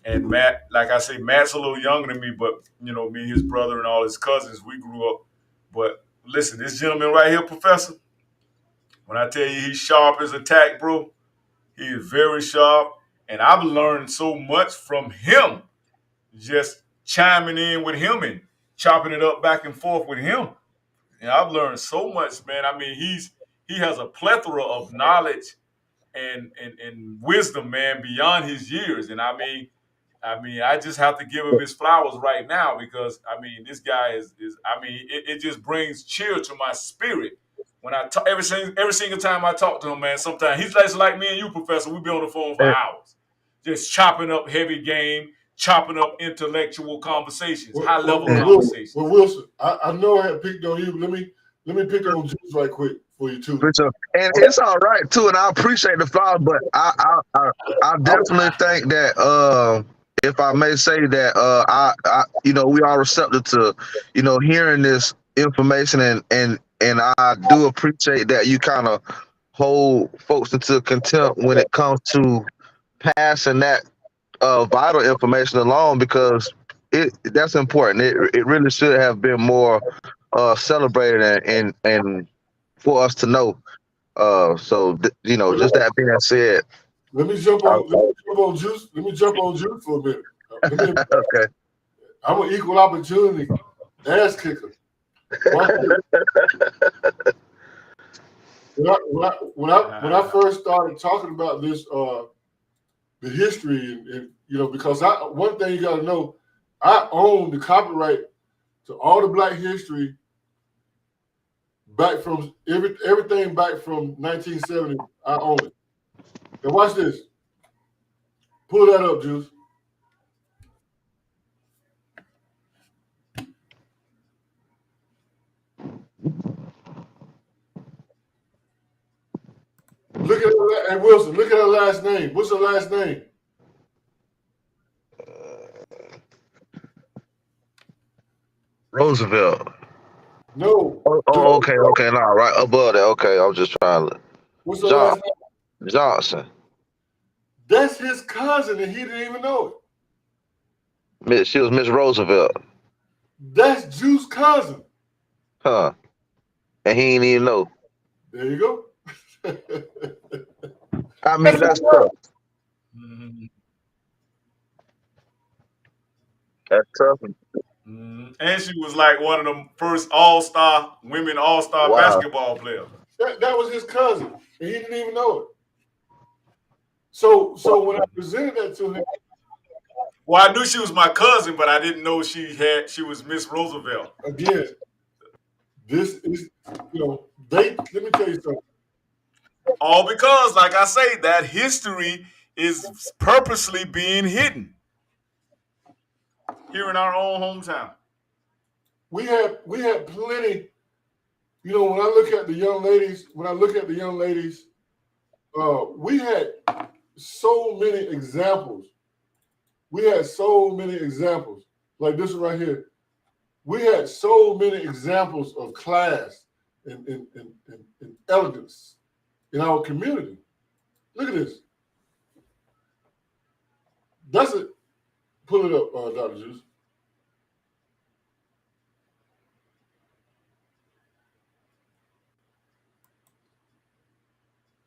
And Matt, like I say, Matt's a little younger than me, but you know, me, his brother, and all his cousins, we grew up. But listen, this gentleman right here, Professor, when I tell you he's sharp as a tack, bro, he is very sharp. And I've learned so much from him, just chiming in with him and chopping it up back and forth with him. And I've learned so much, man. I mean, he has a plethora of knowledge and wisdom, man, beyond his years. And I just have to give him his flowers right now because I mean, this guy is it just brings cheer to my spirit when I talk. Every single time I talk to him, man. Sometimes he's just like me and you, Professor. We be on the phone for hours, just chopping up heavy game, chopping up intellectual conversations, high level conversations. Wilson, I know I had picked on you, but let me pick on Juwce right quick for you too. And it's all right too, and I appreciate the flowers, but I definitely think that if I may say that I you know, we are receptive to, you know, hearing this information, and I do appreciate that you kind of hold folks into contempt when it comes to passing that vital information along because that's important. It really should have been more celebrated and for us to know. So just that being said. Let me jump on. Let me jump on Juice. Let me jump on Juice for a minute. Okay. I'm an equal opportunity ass kicker. When I first started talking about this, the history and because one thing you got to know, I own the copyright to all the Black history back from everything back from 1970. I own it. Now watch this. Pull that up, Juice. Look at her, and Wilson. Look at her last name. What's her last name? Roosevelt. No. Okay. No, right above that. Okay, I was just trying to. What's her last name? Johnson. That's his cousin, and he didn't even know it. She was Miss Roosevelt. That's Juice's cousin. Huh. And he didn't even know. There you go. I mean, that's tough. Mm-hmm. That's tough. Mm-hmm. And she was like one of the first women all-star basketball players. That was his cousin, and he didn't even know it. So when I presented that to him, well, I knew she was my cousin, but I didn't know she was Miss Roosevelt. Again, this is let me tell you something. All because, like I say, that history is purposely being hidden here in our own hometown. We had plenty. When I look at the young ladies, we had so many examples. Like this one right here. We had so many examples of class and elegance in our community. Look at this. That's it. Pull it up, Dr. Juwce.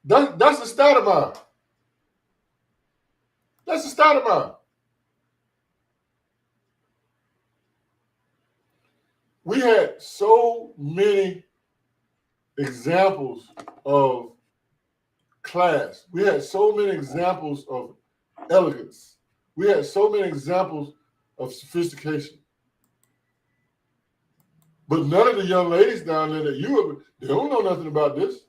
That's the start of mine. That's the start of mine. We had so many examples of class. We had so many examples of elegance. We had so many examples of sophistication. But none of the young ladies down there they don't know nothing about this.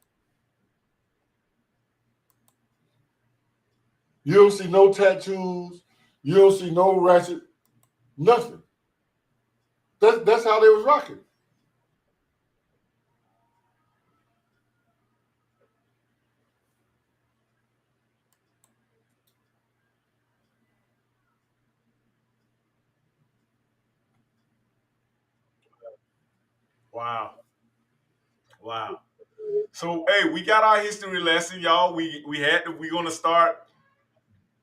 You don't see no tattoos. You don't see no ratchet. Nothing. That's how they was rocking. Wow. So hey, we got our history lesson, y'all. We're gonna start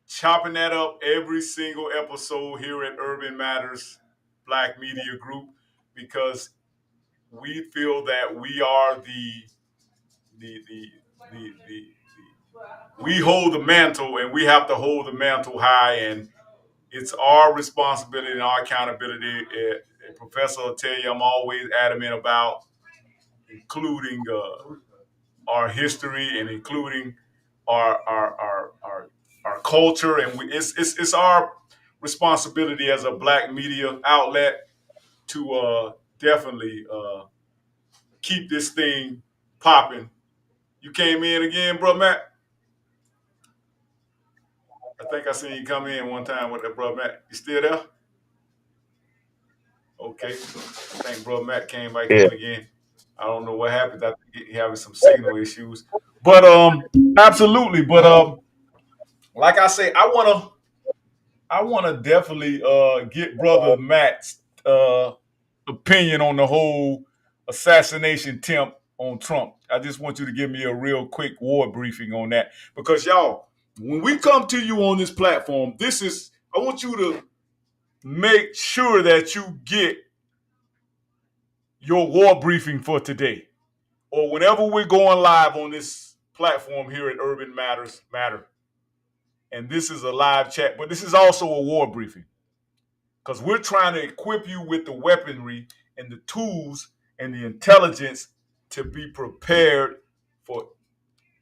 chopping that up every single episode here at Urban Matters Black Media Group because we feel that we are we hold the mantle and we have to hold the mantle high, and it's our responsibility and our accountability. Professor will tell you I'm always adamant about including our history and including our culture, and it's our responsibility as a Black media outlet to definitely keep this thing popping. You came in again, bro, Matt. I think I seen you come in one time with that, bro, Matt. You still there? Okay. I think bro Matt came back in again. I don't know what happened. I think he having some signal issues. But absolutely. But like I say, I wanna definitely get brother Matt's opinion on the whole assassination attempt on Trump. I just want you to give me a real quick war briefing on that because y'all, when we come to you on this platform, I want you to make sure that you get your war briefing for today, or whenever we're going live on this platform here at Urban Matter. And this is a live chat, but this is also a war briefing because we're trying to equip you with the weaponry and the tools and the intelligence to be prepared for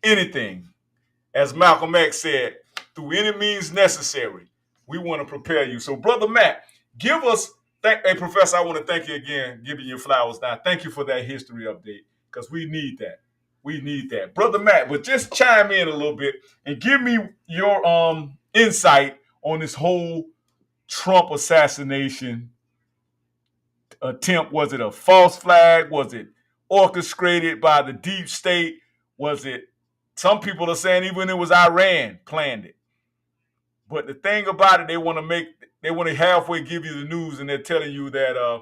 anything. As Malcolm X said, through any means necessary, we want to prepare you. So, Brother Matt, give us, hey, Professor, I want to thank you again, giving you flowers now. Thank you for that history update because we need that. We need that. Brother Matt, but just chime in a little bit and give me your insight on this whole Trump assassination attempt. Was it a false flag? Was it orchestrated by the deep state? Was it, some people are saying even it was Iran planned it. But the thing about it, they want to halfway give you the news, and they're telling you that I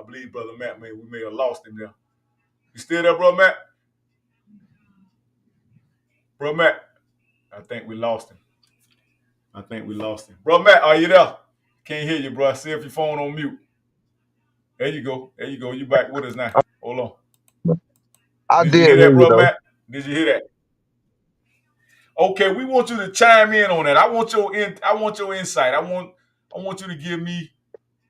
believe Brother Matt, we may have lost him there. You still there, Brother Matt? Brother Matt, I think we lost him. Brother Matt, are you there? Can't hear you, bro. See if your phone on mute. There you go. You back with us now. Hold on. I Did did you hear hear that, you bro, though. Matt? Did you hear that? Okay, we want you to chime in on that. I want your insight. I want you to give me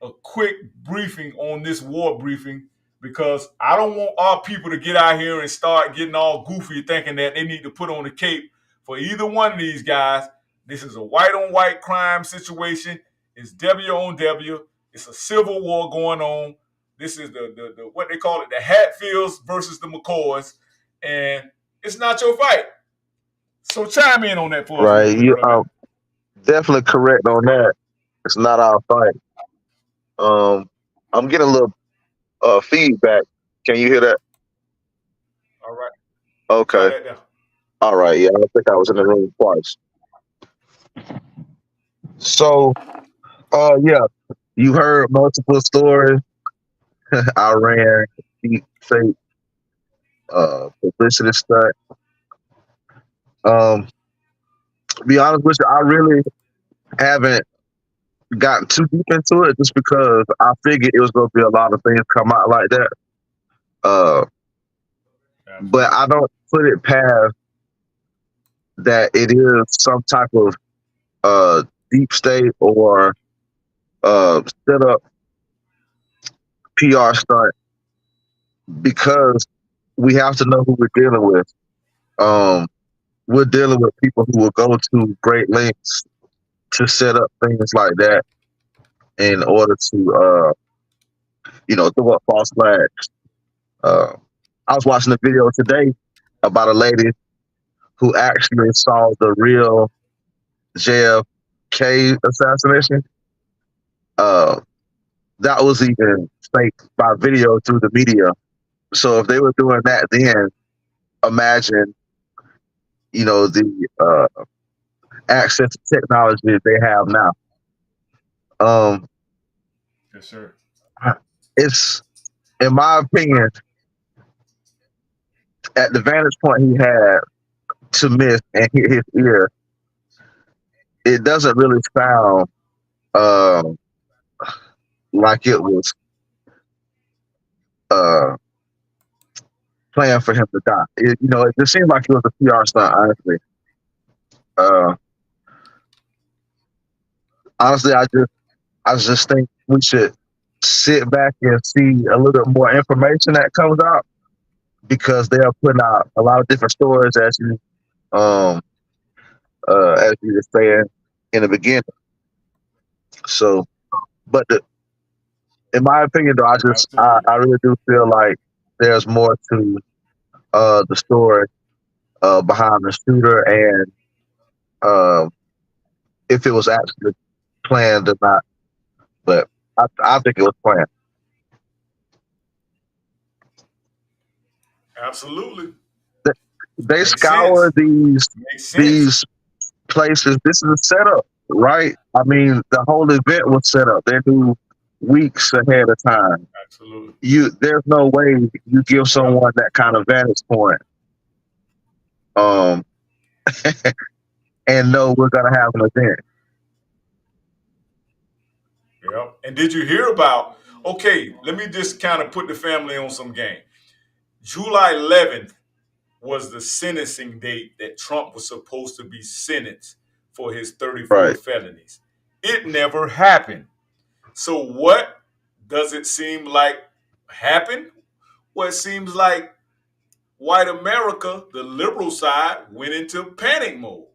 a quick briefing on this war briefing because I don't want our people to get out here and start getting all goofy thinking that they need to put on the cape for either one of these guys. This is a white on white crime situation. It's W on W. It's a civil war going on. This is the what they call it, the Hatfields versus the McCoys, and it's not your fight. So chime in on that for us real Right, quick, you bro. definitely correct on that. It's not our fight. I'm getting a little feedback. Can you hear that? All right. Try Okay. that now. All right. Yeah, I think I was in the room twice. So, yeah, you heard multiple stories. Iran, deep fake, publicity stunt. To be honest with you, I really haven't gotten too deep into it just because I figured it was going to be a lot of things come out like that. But I don't put it past that it is some type of deep state or set up PR stunt because we have to know who we're dealing with. We're dealing with people who will go to great lengths to set up things like that in order to, throw up false flags. I was watching a video today about a lady who actually saw the real JFK assassination. That was even faked by video through the media. So if they were doing that then, imagine, the access to technology that they have now. Yes, sir. It's, in my opinion, at the vantage point he had to miss and hit his ear, it doesn't really sound like it was planned for him to die. It just seemed like it was a PR stunt, honestly. Honestly, I just think we should sit back and see a little bit more information that comes out because they are putting out a lot of different stories as you were saying in the beginning. So, but in my opinion, though, I really do feel like there's more to the story behind the shooter and if it was actually planned or not. But I think it was planned. Absolutely. They Makes scour sense. these places. This is a setup, right? I mean, the whole event was set up. They knew weeks ahead of time. Absolutely. There's no way you give someone that kind of vantage point. and know we're gonna have an event. Yeah. And did you hear about? Okay, let me just kind of put the family on some game. July 11th was the sentencing date that Trump was supposed to be sentenced for his 34 Right. felonies. It never happened. So what does it seem like happened? Well, it seems like white America, the liberal side, went into panic mode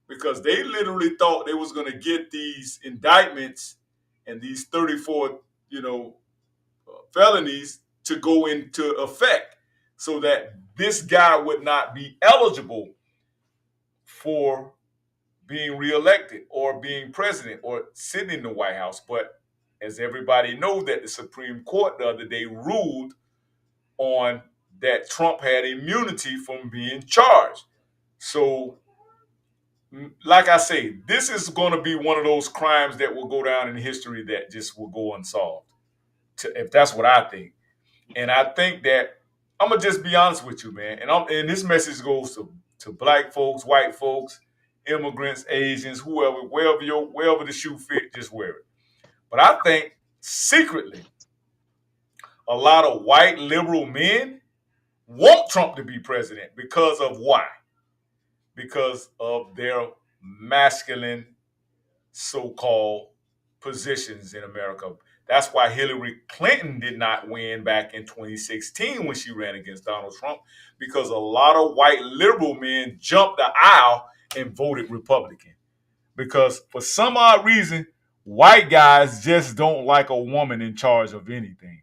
because they literally thought they was going to get these indictments and these 34, felonies to go into effect so that this guy would not be eligible for being reelected or being president or sitting in the White House. But as everybody knows, that the Supreme Court the other day ruled on that Trump had immunity from being charged. So, like I say, this is going to be one of those crimes that will go down in history that just will go unsolved. If that's what I think. And I think that I'm gonna just be honest with you, man. And this message goes to black folks, white folks, immigrants, Asians, whoever, wherever the shoe fit, just wear it. But I think secretly, a lot of white liberal men want Trump to be president because of why? Because of their masculine so-called positions in America. That's why Hillary Clinton did not win back in 2016 when she ran against Donald Trump, because a lot of white liberal men jumped the aisle and voted Republican. Because for some odd reason, white guys just don't like a woman in charge of anything.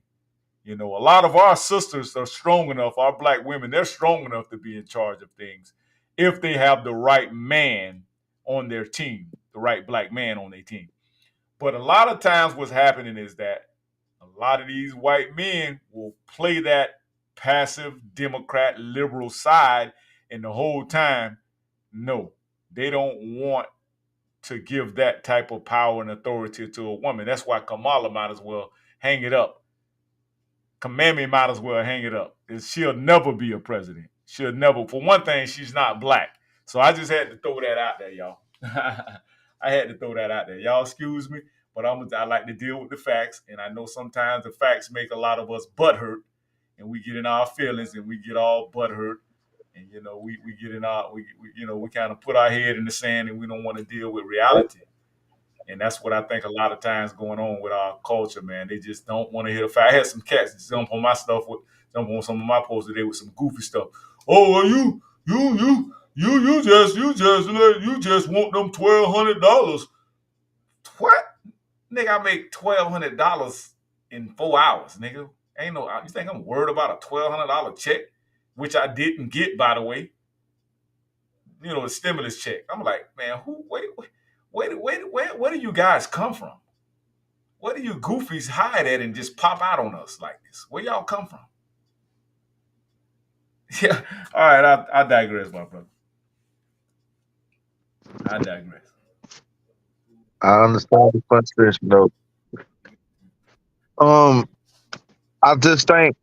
A lot of our sisters are strong enough, our black women, they're strong enough to be in charge of things if they have the right man on their team, the right black man on their team. But a lot of times what's happening is that a lot of these white men will play that passive Democrat liberal side, and the whole time, no, they don't want to give that type of power and authority to a woman. That's why Kamala might as well hang it up. Kamami might as well hang it up. She'll never be a president. She'll never. For one thing, she's not black. So I just had to throw that out there, y'all. I had to throw that out there. Y'all excuse me, but I like to deal with the facts. And I know sometimes the facts make a lot of us butthurt, and we get in our feelings and we get all butthurt. And, we get in our, we kind of put our head in the sand and we don't want to deal with reality. And that's what I think a lot of times going on with our culture, man. They just don't want to hear the fact. I had some cats jump on my stuff, jump on some of my posts today with some goofy stuff. Oh, well, you just want them $1,200. What, nigga? I make $1,200 in 4 hours, nigga. Ain't no. You think I'm worried about a $1,200 check, which I didn't get, by the way. The stimulus check. I'm like, man, where do you guys come from? Where do you goofies hide at and just pop out on us like this? Where y'all come from? Yeah. All right. I digress, my brother. I digress. I understand the frustration though. I just think,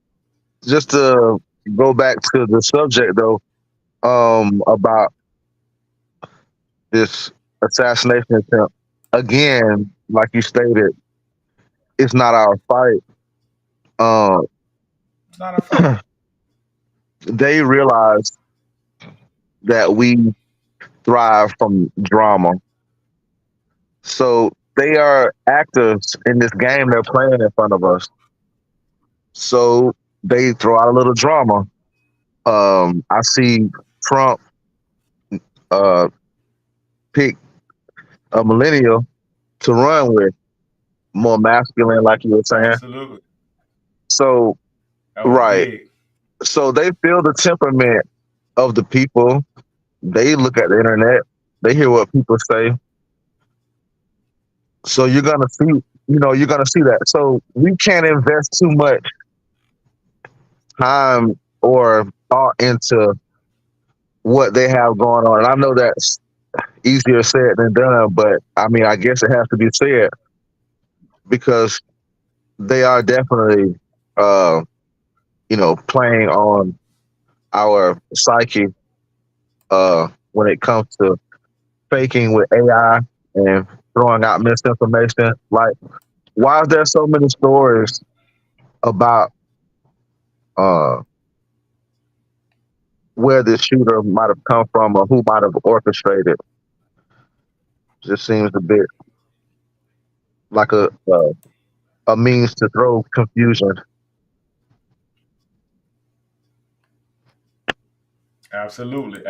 just to go back to the subject though, about this assassination attempt. Again, like you stated, it's not our fight. It's not our fault. They realize that we thrive from drama. So they are actors in this game they're playing in front of us. So they throw out a little drama. I see Trump pick a millennial to run with, more masculine, like you were saying. Absolutely. So, right. Big. So they feel the temperament of the people. They look at the internet. They hear what people say. So you're gonna see, that. So we can't invest too much time or thought into what they have going on. And I know that's easier said than done, but I mean, I guess it has to be said because they are definitely, playing on our psyche when it comes to faking with AI and throwing out misinformation. Like, why is there so many stories about where this shooter might have come from or who might have orchestrated? Just seems a bit like a means to throw confusion. Absolutely.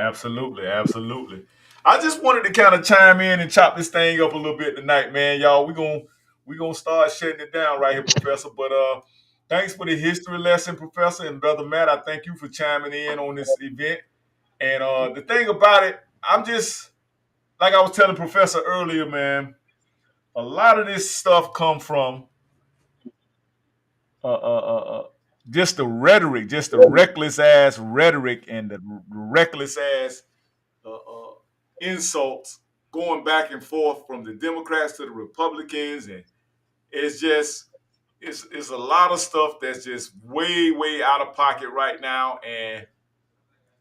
I just wanted to kind of chime in and chop this thing up a little bit tonight, man. Y'all, we gonna start shutting it down right here, Professor. But thanks for the history lesson, Professor, and Brother Matt. I thank you for chiming in on this event. And the thing about it, I'm just like I was telling Professor earlier, man. A lot of this stuff come from just the rhetoric, just the reckless ass rhetoric and the reckless ass insults going back and forth from the Democrats to the Republicans, and it's just it's a lot of stuff that's just way out of pocket right now, and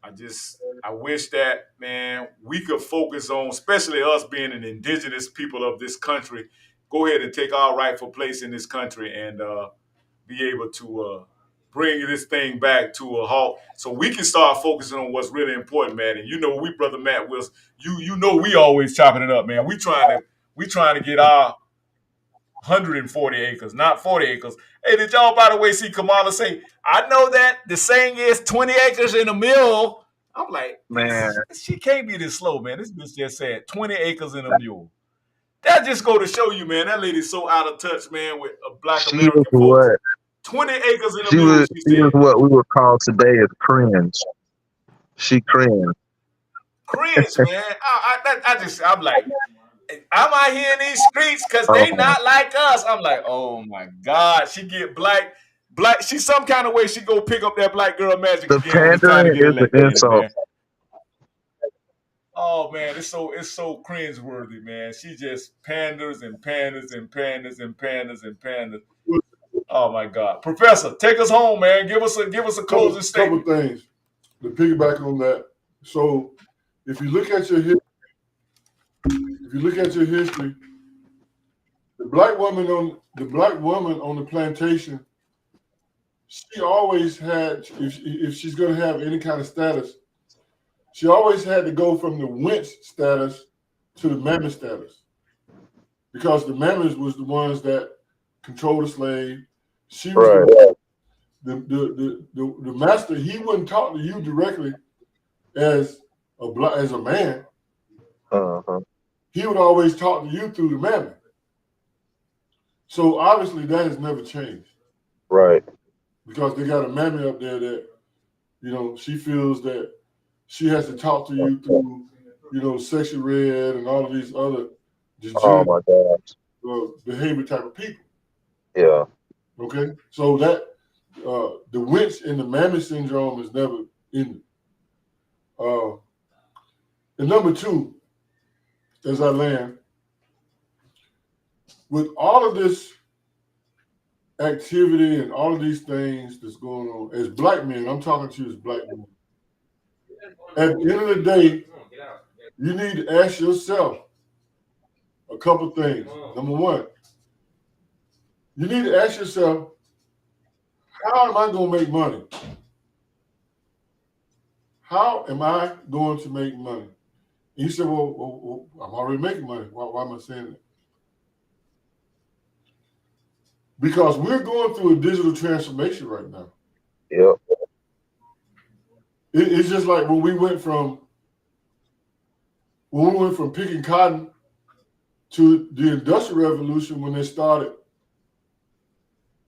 I wish that, man, we could focus on, especially us being an indigenous people of this country, go ahead and take our rightful place in this country and be able to bring this thing back to a halt, so we can start focusing on what's really important, man. And you know, we, Brother Matt Wilson, you know, we always chopping it up, man. We trying to get our 140 acres, not 40 acres. Hey, did y'all, by the way, see Kamala say, I know that the saying is 20 acres in a mule? I'm like, Man, she can't be this slow, man. This bitch just said 20 acres in a mule. That just go to show you, man, that lady's so out of touch, man, with Black she was American folks. what 20 acres in a she mule, was. she She was said. what we would call today as cringe. She cringe. Cringe, man. I'm like, I'm out here in these streets because they Um, not like us. I'm like, oh my God. She get black. She some kind of way she go pick up that black girl magic the again when it's time to pandering get is elected an in, insult. man. Oh man, it's so cringe-worthy, man. She just panders and panders and panders and panders and panders. Oh my God. Professor, take us home, man. Give us a closing statement. Couple things to piggyback on that. So if you look at your history, the black woman on the plantation, she always had, if she's going to have any kind of status, she always had to go from the wench status to the mammy status, because the mammies was the ones that controlled the slave. She was Right. the master. He wouldn't talk to you directly as a man. Uh-huh. He would always talk to you through the mammy. So obviously that has never changed, Right. because they got a mammy up there that, you know, she feels that she has to talk to you through, you know, sexual red and all of these other Oh my gosh. behavior type of people. Yeah. Okay, so that the winch and the mammy syndrome is never in it. And number two, as I land, with all of this activity and all of these things that's going on, as black men, I'm talking to you as black men. At the end of the day, you need to ask yourself a couple things. Number one, you need to ask yourself, how am I going to make money? How am I going to make money? And you said, well, I'm already making money. Why am I saying that? Because we're going through a digital transformation right now. Yep. It's just like when we went from picking cotton to the Industrial Revolution, when they started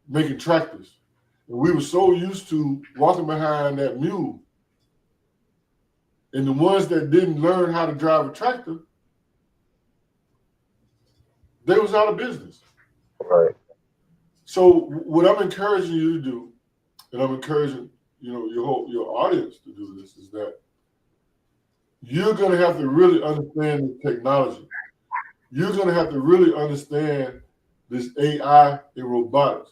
making tractors. And we were so used to walking behind that mule. And the ones that didn't learn how to drive a tractor, they was out of business. Right. So what I'm encouraging you to do, and I'm encouraging, you know, your audience to do this, is that you're going to have to really understand the technology. You're going to have to really understand this AI and robotics.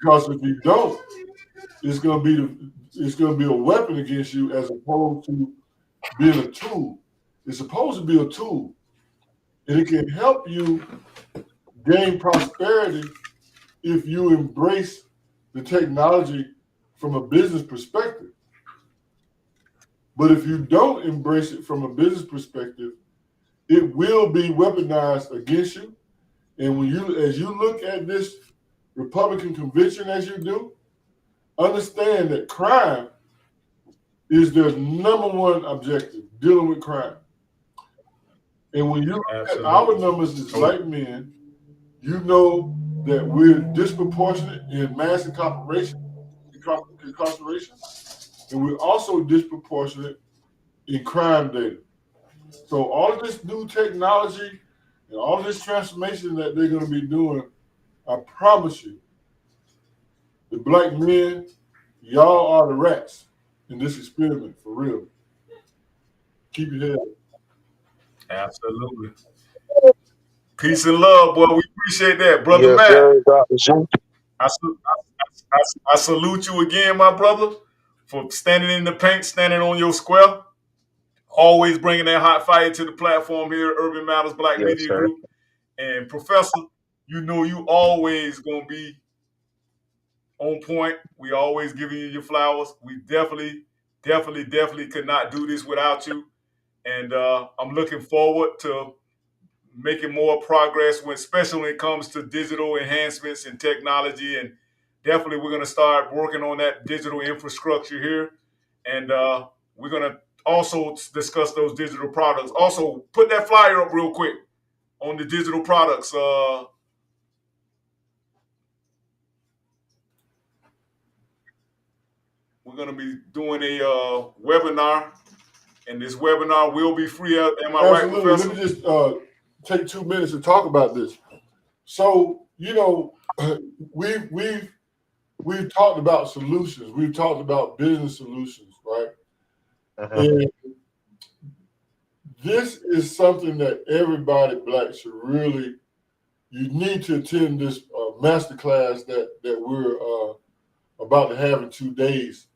Because if you don't, it's going to be a weapon against you, as opposed to being a tool. It's supposed to be a tool, and it can help you gain prosperity if you embrace the technology from a business perspective. But if you don't embrace it from a business perspective, it will be weaponized against you. And as you look at this Republican convention as you do, understand that crime is their number one objective, dealing with crime. And when you look at our numbers as black men, you know that we're disproportionate in mass incarceration, and we're also disproportionate in crime data. So all of this new technology and all this transformation that they're going to be doing, I promise you, the black men, y'all are the rats in this experiment, for real. Keep your head up. Absolutely. Peace and love, boy. We appreciate that, brother Yes, Matt. sir, Dr. Juwce. I salute you again, my brother, for standing in the paint, standing on your square, always bringing that hot fire to the platform here, Urban Matters Black Yes, Media sir. Group. And Professor, you know you always going to be on point. We always giving you your flowers. We definitely could not do this without you. And I'm looking forward to making more progress, especially when it comes to digital enhancements and technology. And definitely we're going to start working on that digital infrastructure here. And we're going to also discuss those digital products. Also, put that flyer up real quick on the digital products. We're going to be doing a webinar, and this webinar will be free. Am I right, Professor? Let me just take 2 minutes to talk about this. So, you know, we've talked about solutions. We've talked about business solutions, right? And this is something that everybody black should really, you need to attend this masterclass that we're about to have in 2 days.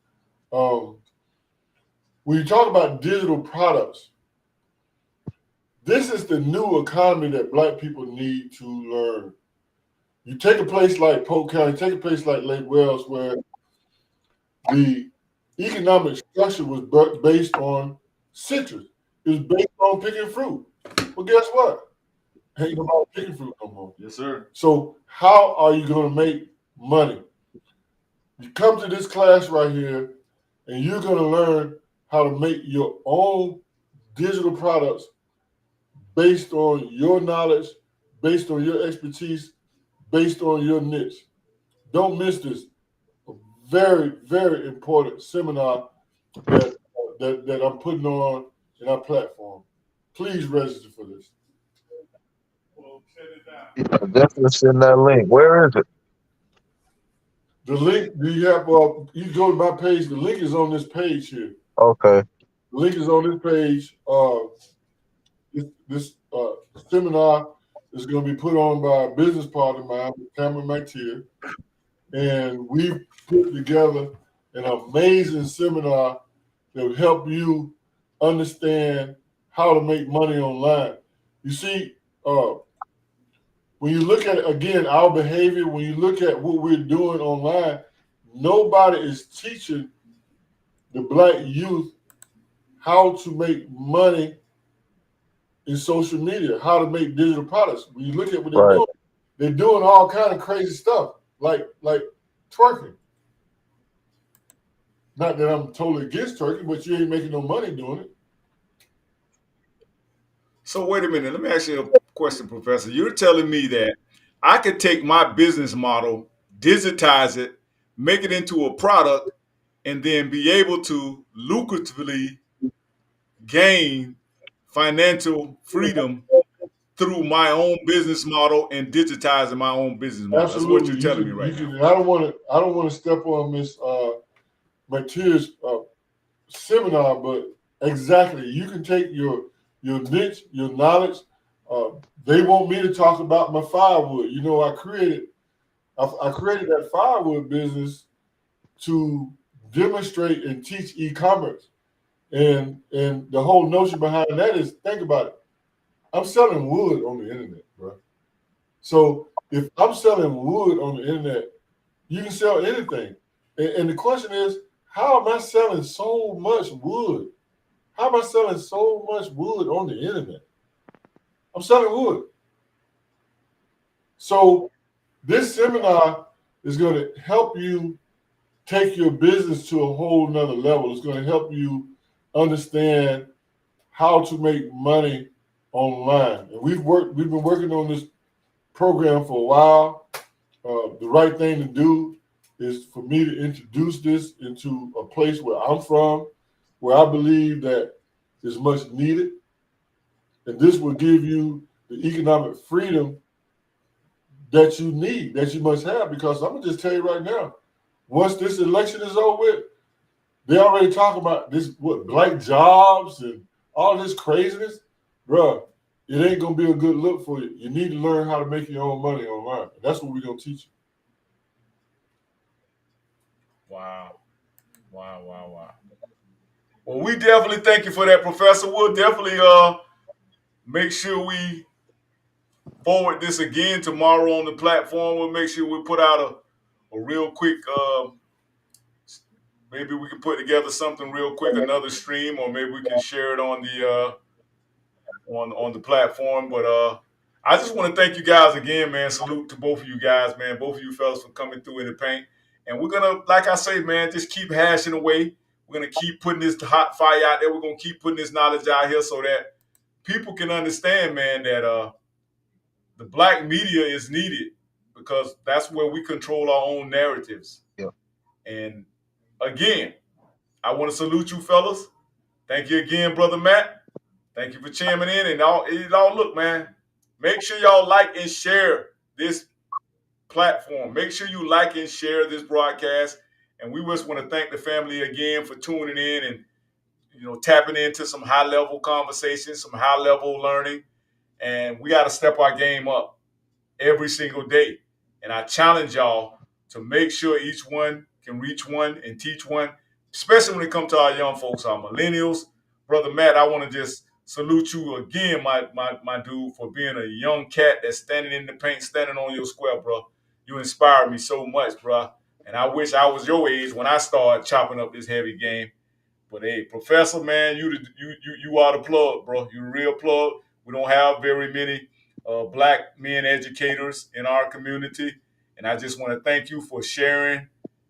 When you talk about digital products, this is the new economy that black people need to learn. You take a place like Polk County, take a place like Lake Wales, where the economic structure was based on citrus. It was based on picking fruit. Well, guess what? Ain't nobody picking fruit no more. Yes, sir. So how are you going to make money? You come to this class right here, and you're going to learn how to make your own digital products based on your knowledge, based on your expertise, based on your niche. Don't miss this. A very, very important seminar that I'm putting on in our platform. Please register for this. Well, send it down. Yeah, definitely send that link. Where is it? The link, do you have, you go to my page, the link is on this page here. Okay. The link is on this page. This seminar is going to be put on by a business partner of mine, Cameron McTeer. And we've put together an amazing seminar that will help you understand how to make money online. You see, when you look at, again, our behavior, when you look at what we're doing online, nobody is teaching the black youth how to make money in social media, how to make digital products. When you look at what they're doing, they're doing all kind of crazy stuff, like twerking. Not that I'm totally against twerking, but you ain't making no money doing it. So wait a minute. Let me ask you a question, Professor. You're telling me that I could take my business model, digitize it, make it into a product, and then be able to lucratively gain financial freedom through my own business model and digitizing my own business model. Absolutely. That's what you're telling me right now. I don't want to step on Miss Mateer's seminar, but exactly, you can take your niche, your knowledge. They want me to talk about my firewood. You know, I created that firewood business to demonstrate and teach e-commerce. And the whole notion behind that is, think about it. I'm selling wood on the internet, bro. So if I'm selling wood on the internet, you can sell anything. And the question is, how am I selling so much wood? How am I selling so much wood on the internet? I'm selling wood. So this seminar is going to help you take your business to a whole nother level. It's going to help you understand how to make money online. And we've been working on this program for a while. The right thing to do is for me to introduce this into a place where I'm from, where I believe that is much needed. And this will give you the economic freedom that you need, that you must have. Because I'm going to just tell you right now, once this election is over with, they already talk about this, black jobs and all this craziness. Bruh, it ain't going to be a good look for you. You need to learn how to make your own money online. That's what we're going to teach you. Wow. Well, we definitely thank you for that, Professor. We'll definitely make sure we forward this again tomorrow on the platform. We'll make sure we put out a real quick, maybe we can put together something real quick, another stream, or maybe we can share it on the on the platform. But I just want to thank you guys again, man. Salute to both of you guys, man. Both of you fellas for coming through in the paint. And we're gonna, like I say, man, just keep hashing away. We're gonna keep putting this hot fire out there. We're gonna keep putting this knowledge out here so that people can understand, man, that the black media is needed, because that's where we control our own narratives. Yeah. And again, I want to salute you fellas. Thank you again, Brother Matt. Thank you for chiming in. And all look, man, make sure y'all like and share this platform. Make sure you like and share this broadcast. And we just want to thank the family again for tuning in and, you know, tapping into some high level conversations, some high level learning. And we got to step our game up every single day. And I challenge y'all to make sure each one can reach one and teach one, especially when it comes to our young folks, our millennials. Brother Matt, I want to just salute you again, my dude, for being a young cat that's standing in the paint, standing on your square, bro. You inspire me so much, bro. And I wish I was your age when I started chopping up this heavy game. But hey, Professor, man, you are the plug, bro. You the real plug. We don't have very many black men educators in our community. And I just want to thank you for sharing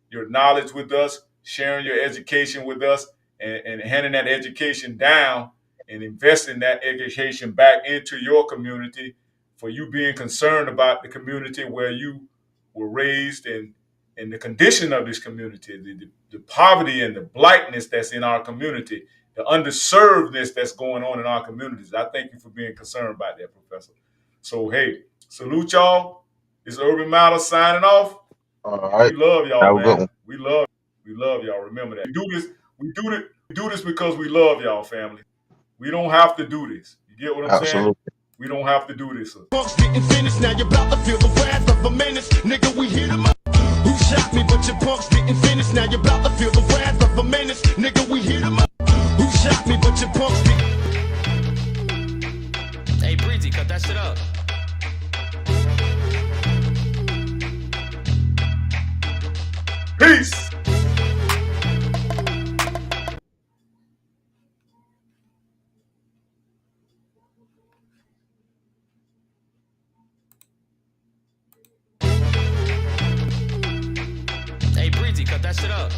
your knowledge with us, sharing your education with us, and handing that education down and investing that education back into your community, for you being concerned about the community where you were raised and the condition of this community, the poverty and the blightness that's in our community, the underservedness that's going on in our communities. I thank you for being concerned about that, Professor. So, hey, salute y'all. It's Urban Matter signing off. All right. We love y'all, Have a good man. one. We love y'all. Remember that. We do this because we love y'all, family. We don't have to do this. You get what I'm saying? Absolutely. We don't have to do this. Punks getting finished, now you're about to feel the wrath of a menace. Nigga, we hit 'em up. Who shot me? But your punks getting finished, now you're about to feel the wrath of a menace. Nigga, we hit 'em up. Who shot me? But your punks get. Hey, Breezy, cut that shit up. Peace. Hey, Breezy, cut that shit up.